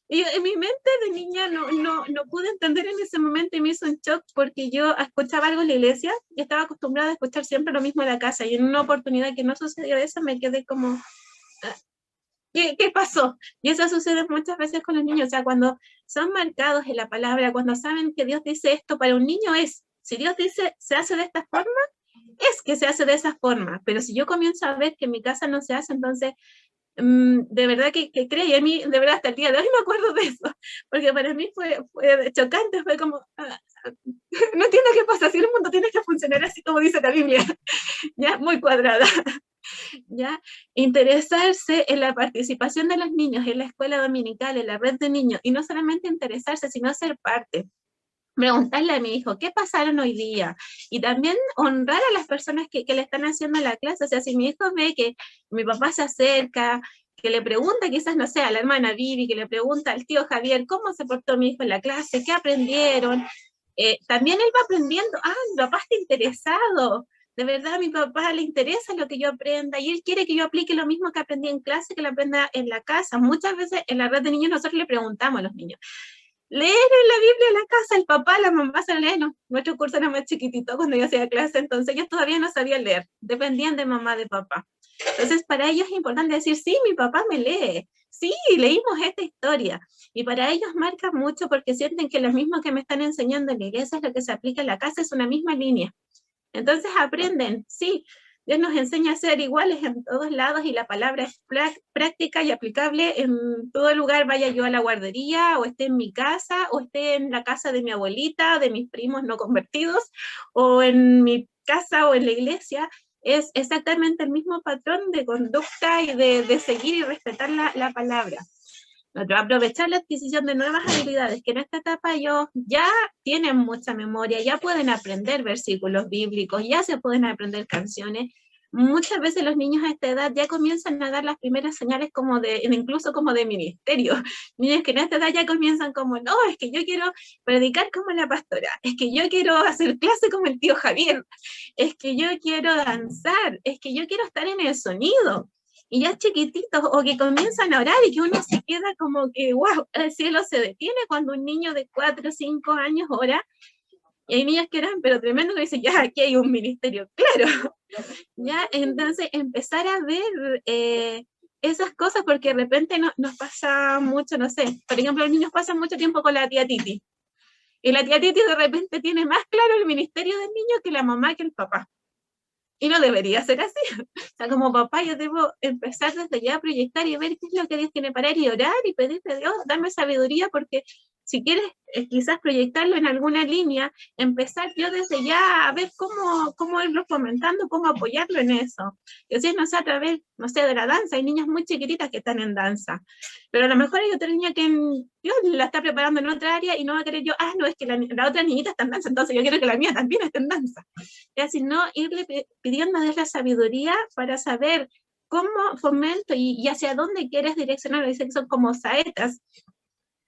Y en mi mente de niña no pude entender en ese momento y me hizo un shock porque yo escuchaba algo en la iglesia y estaba acostumbrada a escuchar siempre lo mismo en la casa y en una oportunidad que no sucedió eso me quedé como, ¿qué pasó? Y eso sucede muchas veces con los niños, o sea, cuando son marcados en la palabra, cuando saben que Dios dice esto para un niño es, si Dios dice se hace de esta forma, es que se hace de esa forma, pero si yo comienzo a ver que en mi casa no se hace, entonces de verdad que creo, y a mí de verdad hasta el día de hoy me acuerdo de eso, porque para mí fue chocante, fue como, no entiendo qué pasa, si el mundo tiene que funcionar así como dice la Biblia, ya muy cuadrada. ¿Ya? Interesarse en la participación de los niños en la escuela dominical, en la red de niños, y no solamente interesarse, sino ser parte. Preguntarle a mi hijo, ¿qué pasaron hoy día? Y también honrar a las personas que le están haciendo la clase. O sea, si mi hijo ve que mi papá se acerca, que le pregunta quizás, no sé, a la hermana Vivi, que le pregunta al tío Javier, ¿cómo se portó mi hijo en la clase? ¿Qué aprendieron? También él va aprendiendo, mi papá está interesado. De verdad a mi papá le interesa lo que yo aprenda y él quiere que yo aplique lo mismo que aprendí en clase, que lo aprenda en la casa. Muchas veces en la red de niños nosotros le preguntamos a los niños, leer en la Biblia en la casa, el papá, la mamá se leen. No, nuestro curso era más chiquitito cuando yo hacía clase, entonces ellos todavía no sabían leer, dependían de mamá, de papá. Entonces para ellos es importante decir, sí, mi papá me lee, sí, leímos esta historia. Y para ellos marca mucho porque sienten que lo mismo que me están enseñando en la iglesia es lo que se aplica en la casa, es una misma línea. Entonces aprenden, sí, Dios nos enseña a ser iguales en todos lados y la palabra es práctica y aplicable en todo lugar, vaya yo a la guardería o esté en mi casa o esté en la casa de mi abuelita, de mis primos no convertidos o en mi casa o en la iglesia. Es exactamente el mismo patrón de conducta y de seguir y respetar la palabra. Aprovechar la adquisición de nuevas habilidades, que en esta etapa ellos ya tienen mucha memoria, ya pueden aprender versículos bíblicos, ya se pueden aprender canciones, muchas veces los niños a esta edad ya comienzan a dar las primeras señales como incluso como de ministerio. Niños que en esta edad ya comienzan como, no, es que yo quiero predicar como la pastora, es que yo quiero hacer clase como el tío Javier, es que yo quiero danzar, es que yo quiero estar en el sonido. Y ya chiquititos, o que comienzan a orar y que uno se queda como que, wow, el cielo se detiene cuando un niño de 4 o 5 años ora. Y hay niños que oran, pero tremendo, que dicen, ya, aquí hay un ministerio, claro. Ya, entonces empezar a ver esas cosas, porque de repente nos pasa mucho, no sé, por ejemplo, los niños pasan mucho tiempo con la tía Titi. Y la tía Titi de repente tiene más claro el ministerio del niño que la mamá que el papá. Y no debería ser así. O sea, como papá yo debo empezar desde ya a proyectar y ver qué es lo que Dios tiene para él y orar y pedirle a Dios, dame sabiduría, porque si quieres quizás proyectarlo en alguna línea, empezar yo desde ya a ver cómo irlo fomentando, cómo apoyarlo en eso. Y así no sé, a través, no sé, de la danza. Hay niñas muy chiquititas que están en danza, pero a lo mejor hay otra niña que Dios la está preparando en otra área y no va a querer yo, no, es que la otra niñita está en danza, entonces yo quiero que la mía también esté en danza. Y así no irle pidiendo a Dios la sabiduría para saber cómo fomento y hacia dónde quieres direccionar. Dicen que son como saetas,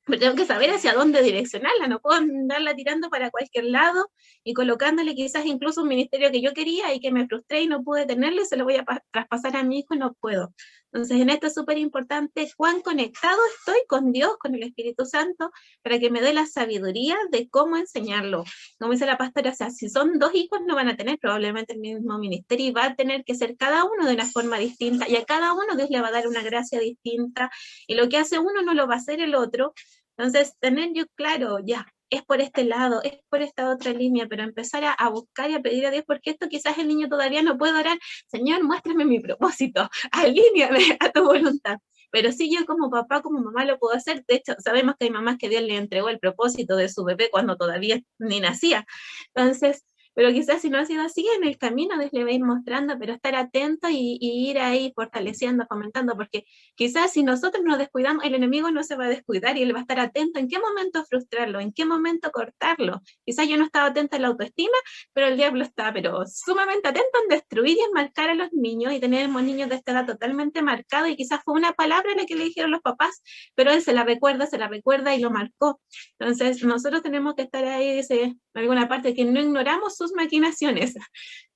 pero tengo que saber hacia dónde direccionarla, no puedo andarla tirando para cualquier lado y colocándole quizás incluso un ministerio que yo quería y que me frustré y no pude tenerlo, y se lo voy a traspasar a mi hijo y no puedo. Entonces en esto es súper importante cuán conectado estoy con Dios, con el Espíritu Santo, para que me dé la sabiduría de cómo enseñarlo. Como dice la pastora, o sea, si son 2 hijos no van a tener probablemente el mismo ministerio y va a tener que ser cada uno de una forma distinta, y a cada uno Dios le va a dar una gracia distinta, y lo que hace uno no lo va a hacer el otro. Entonces, tener yo claro, ya, es por este lado, es por esta otra línea, pero empezar a buscar y a pedir a Dios, porque esto quizás el niño todavía no puede orar, Señor, muéstrame mi propósito, alíneame a tu voluntad. Pero sí, yo como papá, como mamá lo puedo hacer. De hecho, sabemos que hay mamás que Dios le entregó el propósito de su bebé cuando todavía ni nacía. Entonces, pero quizás si no ha sido así, en el camino Dios le va a ir mostrando, pero estar atento y ir ahí fortaleciendo, fomentando, porque quizás si nosotros nos descuidamos, el enemigo no se va a descuidar y él va a estar atento en qué momento frustrarlo, en qué momento cortarlo. Quizás yo no estaba atenta a la autoestima, pero el diablo está pero sumamente atento en destruir y en marcar a los niños, y tenemos niños de esta edad totalmente marcados, y quizás fue una palabra la que le dijeron los papás, pero él se la recuerda y lo marcó. Entonces nosotros tenemos que estar ahí, dice en alguna parte, que no ignoramos sus maquinaciones.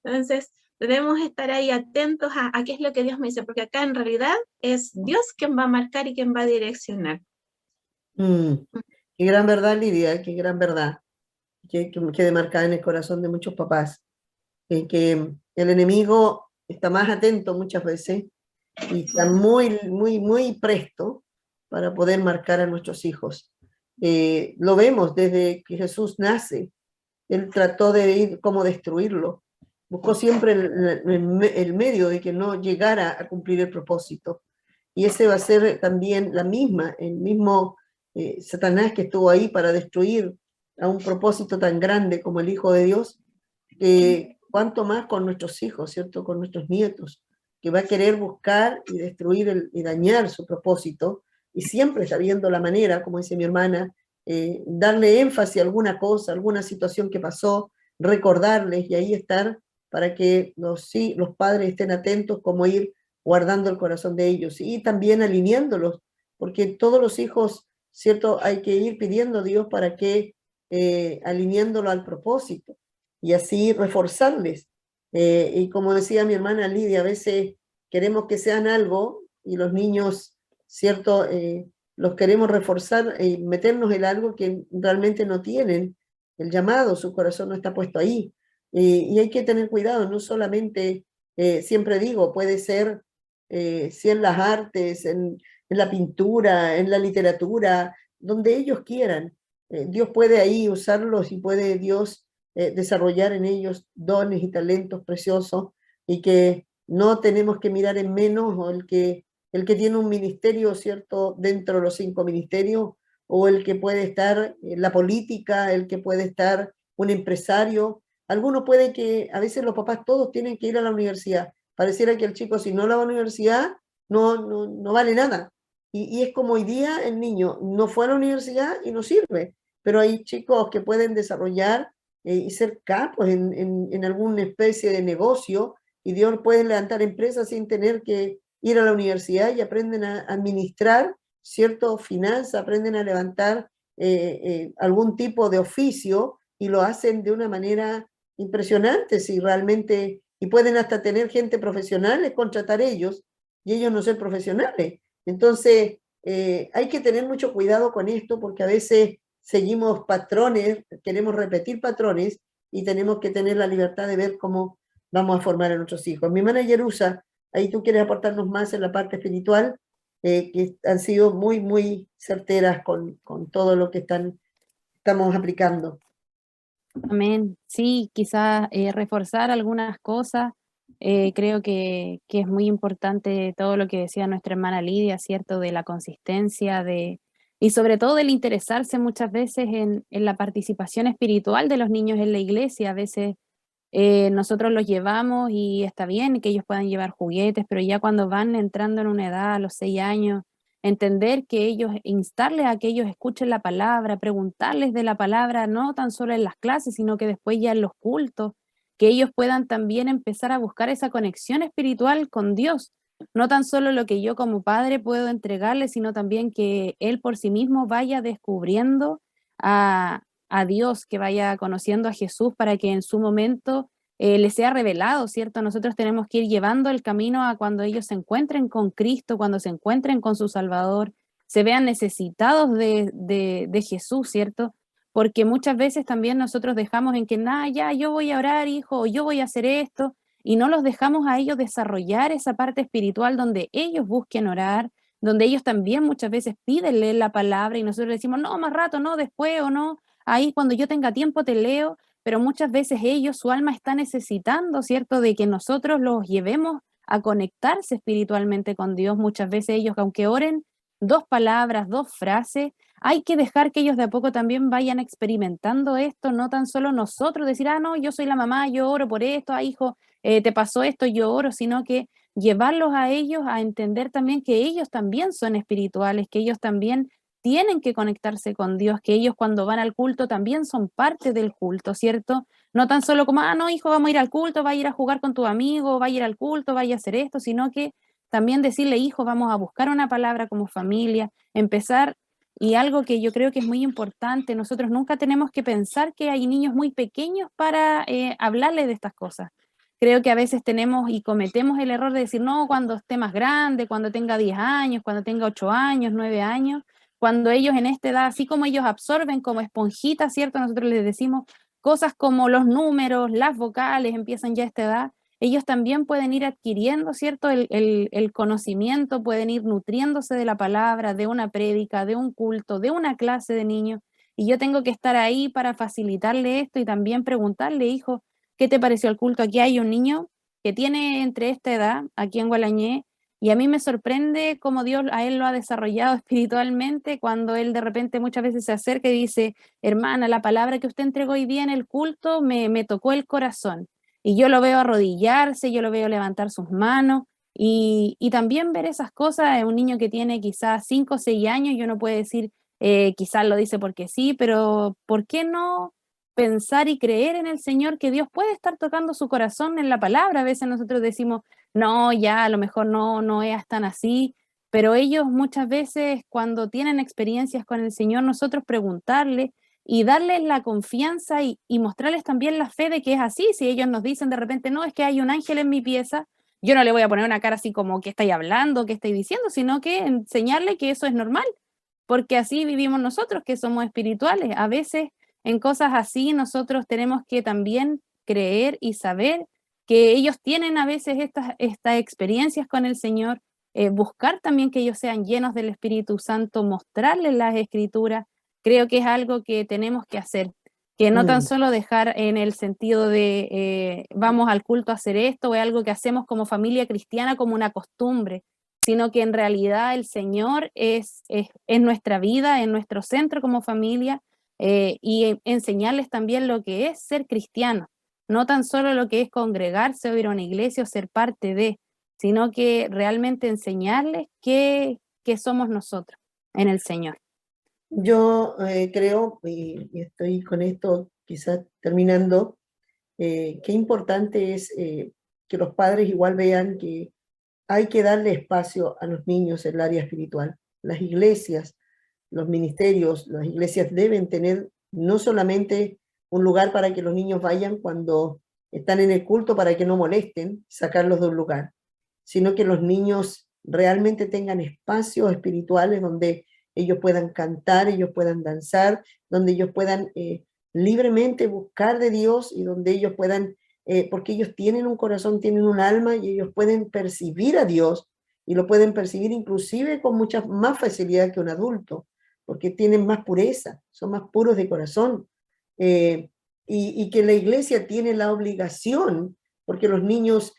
Entonces debemos estar ahí atentos a qué es lo que Dios me dice, porque acá en realidad es Dios quien va a marcar y quien va a direccionar. Qué gran verdad, Lidia, qué gran verdad, que quede marcada en el corazón de muchos papás, que el enemigo está más atento muchas veces y está muy, muy, muy presto para poder marcar a nuestros hijos. Lo vemos desde que Jesús nace. Él trató de ir como destruirlo. Buscó siempre el medio de que no llegara a cumplir el propósito. Y ese va a ser también el mismo Satanás que estuvo ahí para destruir a un propósito tan grande como el Hijo de Dios, cuanto más con nuestros hijos, ¿cierto? Con nuestros nietos, que va a querer buscar y destruir y dañar su propósito, y siempre está viendo la manera, como dice mi hermana, darle énfasis a alguna cosa, alguna situación que pasó, recordarles y ahí estar para que los padres estén atentos, como ir guardando el corazón de ellos y también alineándolos, porque todos los hijos, ¿cierto? Hay que ir pidiendo a Dios para que alineándolo al propósito y así reforzarles. Y como decía mi hermana Lidia, a veces queremos que sean algo y los niños, ¿cierto? Los queremos reforzar y meternos en algo que realmente no tienen el llamado, su corazón no está puesto ahí. Y hay que tener cuidado, no solamente, siempre digo, puede ser si en las artes, en la pintura, en la literatura, donde ellos quieran. Dios puede ahí usarlos y puede Dios desarrollar en ellos dones y talentos preciosos, y que no tenemos que mirar en menos o el que tiene un ministerio, ¿cierto?, dentro de los 5 ministerios, o el que puede estar en la política, el que puede estar un empresario. Algunos puede que, a veces los papás todos tienen que ir a la universidad. Pareciera que el chico, si no va a la universidad, no vale nada. Y es como hoy día el niño no fue a la universidad y no sirve. Pero hay chicos que pueden desarrollar y ser capos en alguna especie de negocio y Dios puede levantar empresas sin tener que ir a la universidad y aprenden a administrar, ¿cierto? Finanzas, aprenden a levantar algún tipo de oficio y lo hacen de una manera impresionante, si realmente, y pueden hasta tener gente profesional, contratar ellos y ellos no ser profesionales. Entonces, hay que tener mucho cuidado con esto porque a veces seguimos patrones, queremos repetir patrones y tenemos que tener la libertad de ver cómo vamos a formar a nuestros hijos. Mi hermana Yerusa, ahí tú quieres aportarnos más en la parte espiritual, que han sido muy, muy certeras con todo lo que estamos aplicando. Amén. Sí, quizás reforzar algunas cosas. Creo que es muy importante todo lo que decía nuestra hermana Lidia, ¿cierto? De la consistencia, y sobre todo del interesarse muchas veces en la participación espiritual de los niños en la iglesia. A veces nosotros los llevamos y está bien que ellos puedan llevar juguetes, pero ya cuando van entrando en una edad, a los 6 años, entender que ellos, instarles a que ellos escuchen la palabra, preguntarles de la palabra, no tan solo en las clases, sino que después ya en los cultos, que ellos puedan también empezar a buscar esa conexión espiritual con Dios. No tan solo lo que yo como padre puedo entregarles, sino también que Él por sí mismo vaya descubriendo a Dios, que vaya conociendo a Jesús para que en su momento le sea revelado, ¿cierto? Nosotros tenemos que ir llevando el camino a cuando ellos se encuentren con Cristo, cuando se encuentren con su Salvador, se vean necesitados de Jesús, ¿cierto? Porque muchas veces también nosotros dejamos en que, nada, ya, yo voy a orar, hijo, o yo voy a hacer esto, y no los dejamos a ellos desarrollar esa parte espiritual donde ellos busquen orar, donde ellos también muchas veces piden leer la palabra y nosotros decimos, no, más rato, no, después o no, ahí cuando yo tenga tiempo te leo, pero muchas veces ellos, su alma está necesitando, ¿cierto?, de que nosotros los llevemos a conectarse espiritualmente con Dios. Muchas veces ellos, aunque oren 2 palabras, 2 frases, hay que dejar que ellos de a poco también vayan experimentando esto, no tan solo nosotros decir, ah, no, yo soy la mamá, yo oro por esto, ah, hijo, te pasó esto, yo oro, sino que llevarlos a ellos a entender también que ellos también son espirituales, que ellos también tienen que conectarse con Dios, que ellos cuando van al culto también son parte del culto, ¿cierto? No tan solo como, ah, no, hijo, vamos a ir al culto, va a ir a jugar con tu amigo, va a ir al culto, vaya a hacer esto, sino que también decirle, hijo, vamos a buscar una palabra como familia, empezar, y algo que yo creo que es muy importante, nosotros nunca tenemos que pensar que hay niños muy pequeños para hablarles de estas cosas. Creo que a veces tenemos y cometemos el error de decir, no, cuando esté más grande, cuando tenga 10 años, cuando tenga 8 años, 9 años, cuando ellos en esta edad, así como ellos absorben como esponjitas, ¿cierto? Nosotros les decimos cosas como los números, las vocales, empiezan ya a esta edad, ellos también pueden ir adquiriendo, ¿cierto? El conocimiento, pueden ir nutriéndose de la palabra, de una prédica, de un culto, de una clase de niños, y yo tengo que estar ahí para facilitarle esto y también preguntarle, hijo, ¿qué te pareció el culto? Aquí hay un niño que tiene entre esta edad, aquí en Gualañé, y a mí me sorprende cómo Dios a él lo ha desarrollado espiritualmente cuando él de repente muchas veces se acerca y dice, hermana, la palabra que usted entregó hoy día en el culto me tocó el corazón. Y yo lo veo arrodillarse, yo lo veo levantar sus manos y también ver esas cosas en un niño que tiene quizás 5 o 6 años, yo no puedo decir, quizás lo dice porque sí, pero ¿por qué no pensar y creer en el Señor que Dios puede estar tocando su corazón en la palabra? A veces nosotros decimos, no, ya a lo mejor no es tan así, pero ellos muchas veces cuando tienen experiencias con el Señor, nosotros preguntarle y darles la confianza y mostrarles también la fe de que es así. Si ellos nos dicen de repente, no, es que hay un ángel en mi pieza, yo no le voy a poner una cara así como que estáis hablando, que estáis diciendo, sino que enseñarle que eso es normal, porque así vivimos nosotros, que somos espirituales. A veces en cosas así nosotros tenemos que también creer y saber que ellos tienen a veces estas experiencias con el Señor, buscar también que ellos sean llenos del Espíritu Santo, mostrarles las Escrituras. Creo que es algo que tenemos que hacer, que no tan solo dejar en el sentido de vamos al culto a hacer esto, o es algo que hacemos como familia cristiana como una costumbre, sino que en realidad el Señor es nuestra vida, en nuestro centro como familia, y enseñarles también lo que es ser cristiano, no tan solo lo que es congregarse o ir a una iglesia o ser parte de, sino que realmente enseñarles qué somos nosotros en el Señor. Yo creo, y estoy con esto quizás terminando, qué importante es que los padres igual vean que hay que darle espacio a los niños en el área espiritual. Las iglesias, los ministerios, las iglesias deben tener no solamente un lugar para que los niños vayan cuando están en el culto para que no molesten, sacarlos de un lugar, sino que los niños realmente tengan espacios espirituales donde ellos puedan cantar, ellos puedan danzar, donde ellos puedan libremente buscar de Dios y donde ellos puedan, porque ellos tienen un corazón, tienen un alma y ellos pueden percibir a Dios y lo pueden percibir inclusive con mucha más facilidad que un adulto, porque tienen más pureza, son más puros de corazón. Y que la iglesia tiene la obligación, porque los niños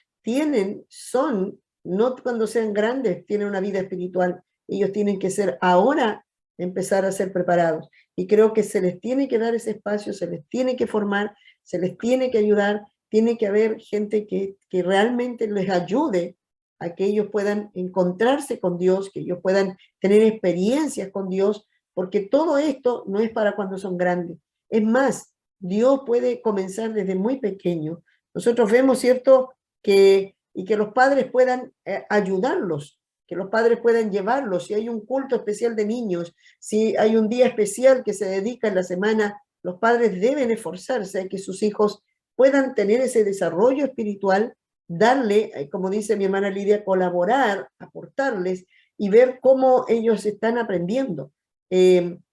no cuando sean grandes, tienen una vida espiritual, ellos tienen que ser ahora, empezar a ser preparados. Y creo que se les tiene que dar ese espacio, se les tiene que formar, se les tiene que ayudar, tiene que haber gente que realmente les ayude a que ellos puedan encontrarse con Dios, que ellos puedan tener experiencias con Dios, porque todo esto no es para cuando son grandes. Es más, Dios puede comenzar desde muy pequeño. Nosotros vemos, ¿cierto?, que los padres puedan ayudarlos, que los padres puedan llevarlos. Si hay un culto especial de niños, si hay un día especial que se dedica en la semana, los padres deben esforzarse a que sus hijos puedan tener ese desarrollo espiritual, darle, como dice mi hermana Lidia, colaborar, aportarles y ver cómo ellos están aprendiendo.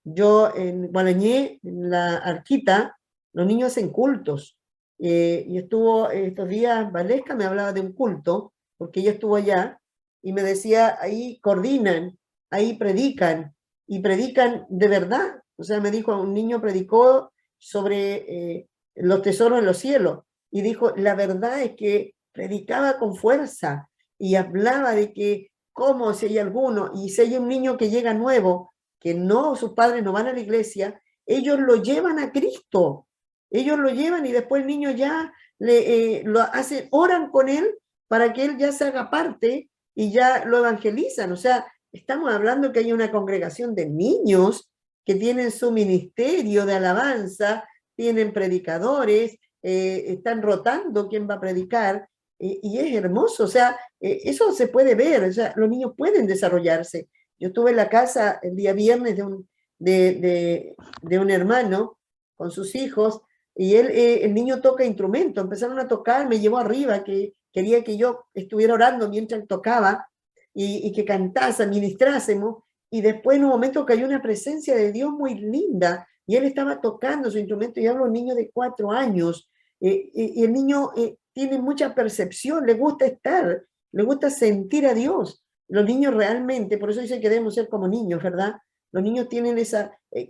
Yo en Gualañé, en la Arquita, los niños hacen cultos. Y estuvo estos días, Valesca me hablaba de un culto, porque ella estuvo allá, y me decía, ahí coordinan, ahí predican, y predican de verdad. O sea, me dijo, un niño predicó sobre los tesoros en los cielos, y dijo, la verdad es que predicaba con fuerza, y hablaba de que, cómo si hay alguno, y si hay un niño que llega nuevo, que no, sus padres no van a la iglesia, ellos lo llevan a Cristo. Ellos lo llevan y después el niño ya lo hacen, oran con él para que él ya se haga parte y ya lo evangelizan. O sea, estamos hablando que hay una congregación de niños que tienen su ministerio de alabanza, tienen predicadores, están rotando quién va a predicar, y es hermoso. O sea, eso se puede ver, o sea, los niños pueden desarrollarse. Yo estuve en la casa el día viernes de un hermano con sus hijos, y el niño toca instrumento, empezaron a tocar, me llevó arriba, que quería que yo estuviera orando mientras él tocaba, y que cantase, ministrásemos, y después en un momento cayó una presencia de Dios muy linda, y él estaba tocando su instrumento, y hablo de un niño de 4 años, y el niño tiene mucha percepción, le gusta estar, le gusta sentir a Dios. Los niños realmente, por eso dice que debemos ser como niños, ¿verdad? Los niños tienen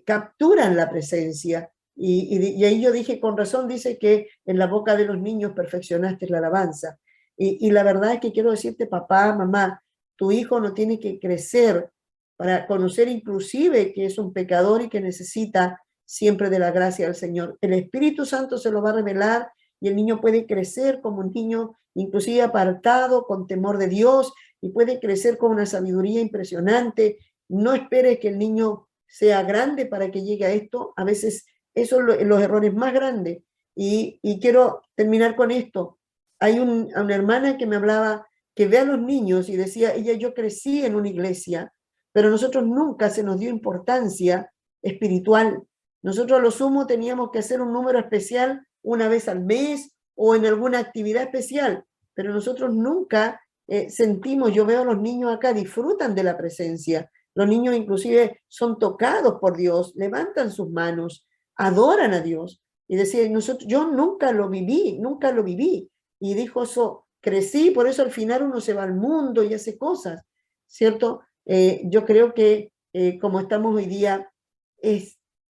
capturan la presencia. Y ahí yo dije, con razón dice que en la boca de los niños perfeccionaste la alabanza. Y la verdad es que quiero decirte, papá, mamá, tu hijo no tiene que crecer para conocer inclusive que es un pecador y que necesita siempre de la gracia del Señor. El Espíritu Santo se lo va a revelar y el niño puede crecer como un niño inclusive apartado, con temor de Dios, y puede crecer con una sabiduría impresionante. No esperes que el niño sea grande para que llegue a esto. A veces esos son los errores más grandes. Y quiero terminar con esto. Hay una hermana que me hablaba, que ve a los niños y decía, yo crecí en una iglesia, pero nosotros nunca se nos dio importancia espiritual. Nosotros a lo sumo teníamos que hacer un número especial una vez al mes o en alguna actividad especial, pero nosotros nunca sentimos, yo veo a los niños acá, disfrutan de la presencia. Los niños inclusive son tocados por Dios, levantan sus manos, adoran a Dios. Y decía, yo nunca lo viví. Y dijo eso, crecí, por eso al final uno se va al mundo y hace cosas, ¿cierto? Yo creo que como estamos hoy día,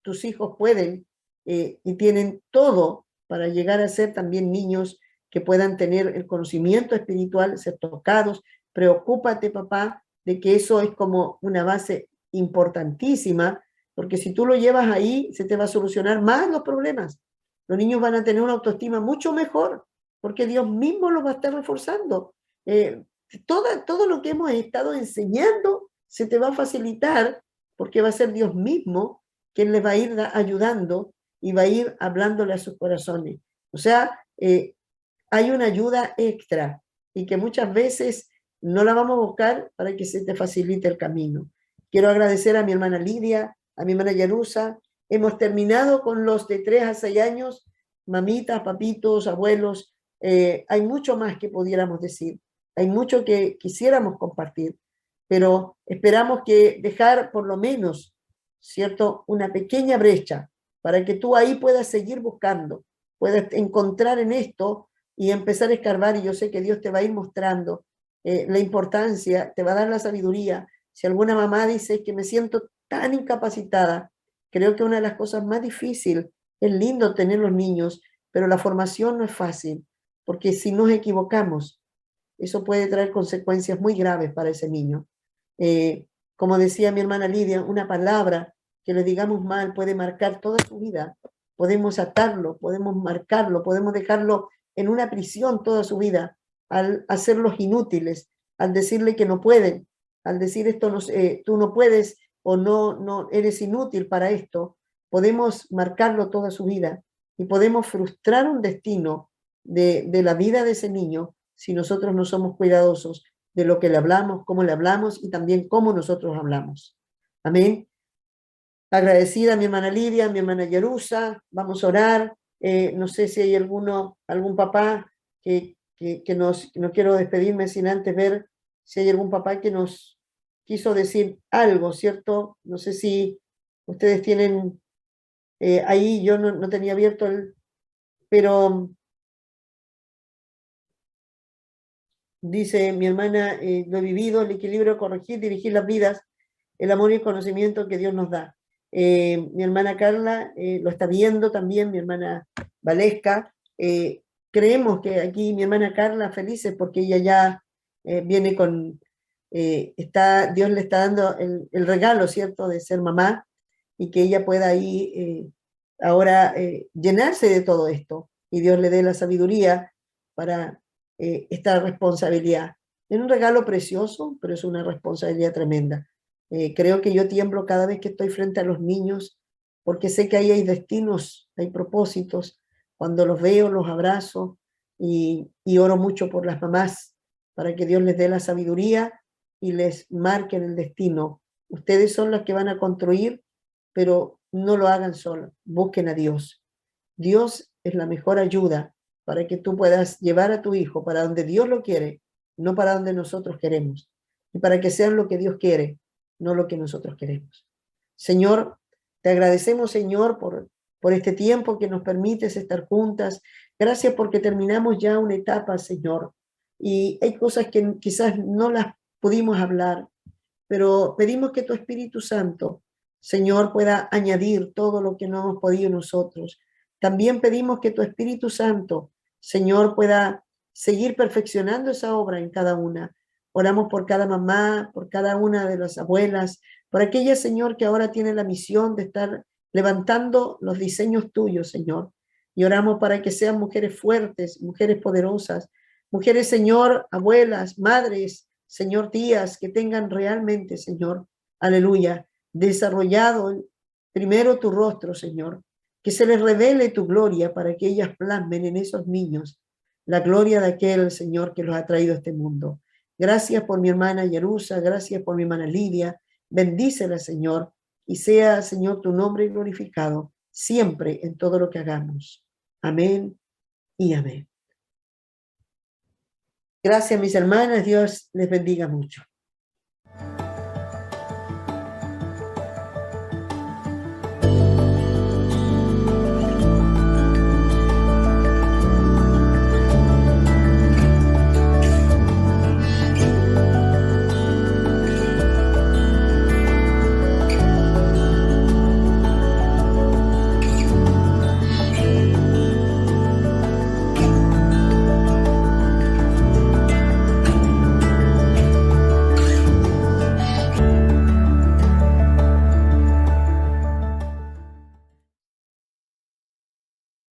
tus hijos pueden y tienen todo para llegar a ser también niños que puedan tener el conocimiento espiritual, ser tocados. Preocúpate, papá, de que eso es como una base importantísima, porque si tú lo llevas ahí, se te va a solucionar más los problemas. Los niños van a tener una autoestima mucho mejor, porque Dios mismo los va a estar reforzando. Todo lo que hemos estado enseñando se te va a facilitar, porque va a ser Dios mismo quien les va a ir ayudando y va a ir hablándole a sus corazones. O sea, hay una ayuda extra y que muchas veces no la vamos a buscar para que se te facilite el camino. Quiero agradecer a mi hermana Lidia, a mi hermana Yarusa. Hemos terminado con los de 3 a 6 años, mamitas, papitos, abuelos. Hay mucho más que pudiéramos decir. Hay mucho que quisiéramos compartir, pero esperamos que dejar por lo menos, ¿cierto?, una pequeña brecha para que tú ahí puedas seguir buscando, puedas encontrar en esto y empezar a escarbar, y yo sé que Dios te va a ir mostrando la importancia, te va a dar la sabiduría. Si alguna mamá dice que me siento tan incapacitada, creo que una de las cosas más difíciles, es lindo tener los niños, pero la formación no es fácil, porque si nos equivocamos, eso puede traer consecuencias muy graves para ese niño. Como decía mi hermana Lidia, una palabra que le digamos mal puede marcar toda su vida. Podemos atarlo, podemos marcarlo, podemos dejarlo en una prisión toda su vida, al hacerlos inútiles, al decirle que no pueden, al decir esto no, tú no puedes o no eres inútil para esto. Podemos marcarlo toda su vida y podemos frustrar un destino de la vida de ese niño si nosotros no somos cuidadosos de lo que le hablamos, cómo le hablamos y también cómo nosotros hablamos. Amén. Agradecida a mi hermana Lidia, a mi hermana Yarusa. Vamos a orar. No sé si hay algún papá no quiero despedirme sin antes ver si hay algún papá que nos quiso decir algo, ¿cierto? No sé si ustedes tienen ahí, yo no tenía abierto pero dice mi hermana, lo he vivido, el equilibrio, corregir, dirigir las vidas, el amor y el conocimiento que Dios nos da. Mi hermana Carla lo está viendo también, mi hermana Valesca. Creemos que aquí mi hermana Carla felices porque ella ya viene con, Dios le está dando el regalo, ¿cierto?, de ser mamá y que ella pueda ahí ahora llenarse de todo esto y Dios le dé la sabiduría para esta responsabilidad. Es un regalo precioso, pero es una responsabilidad tremenda. Creo que yo tiemblo cada vez que estoy frente a los niños, porque sé que ahí hay destinos, hay propósitos. Cuando los veo, los abrazo y oro mucho por las mamás, para que Dios les dé la sabiduría y les marque el destino. Ustedes son los que van a construir, pero no lo hagan solos, busquen a Dios. Dios es la mejor ayuda para que tú puedas llevar a tu hijo para donde Dios lo quiere, no para donde nosotros queremos, y para que sean lo que Dios quiere, no lo que nosotros queremos. Señor, te agradecemos, Señor, por este tiempo que nos permites estar juntas. Gracias porque terminamos ya una etapa, Señor, y hay cosas que quizás no las pudimos hablar, pero pedimos que tu Espíritu Santo, Señor, pueda añadir todo lo que no hemos podido nosotros. También pedimos que tu Espíritu Santo, Señor, pueda seguir perfeccionando esa obra en cada una. Oramos por cada mamá, por cada una de las abuelas, por aquella, Señor, que ahora tiene la misión de estar levantando los diseños tuyos, Señor. Y oramos para que sean mujeres fuertes, mujeres poderosas, mujeres, Señor, abuelas, madres, Señor, tías, que tengan realmente, Señor, aleluya, desarrollado primero tu rostro, Señor, que se les revele tu gloria para que ellas plasmen en esos niños la gloria de aquel, Señor, que los ha traído a este mundo. Gracias por mi hermana Yarusa, gracias por mi hermana Lidia, bendícela, Señor, y sea, Señor, tu nombre glorificado siempre en todo lo que hagamos. Amén y amén. Gracias, mis hermanas, Dios les bendiga mucho.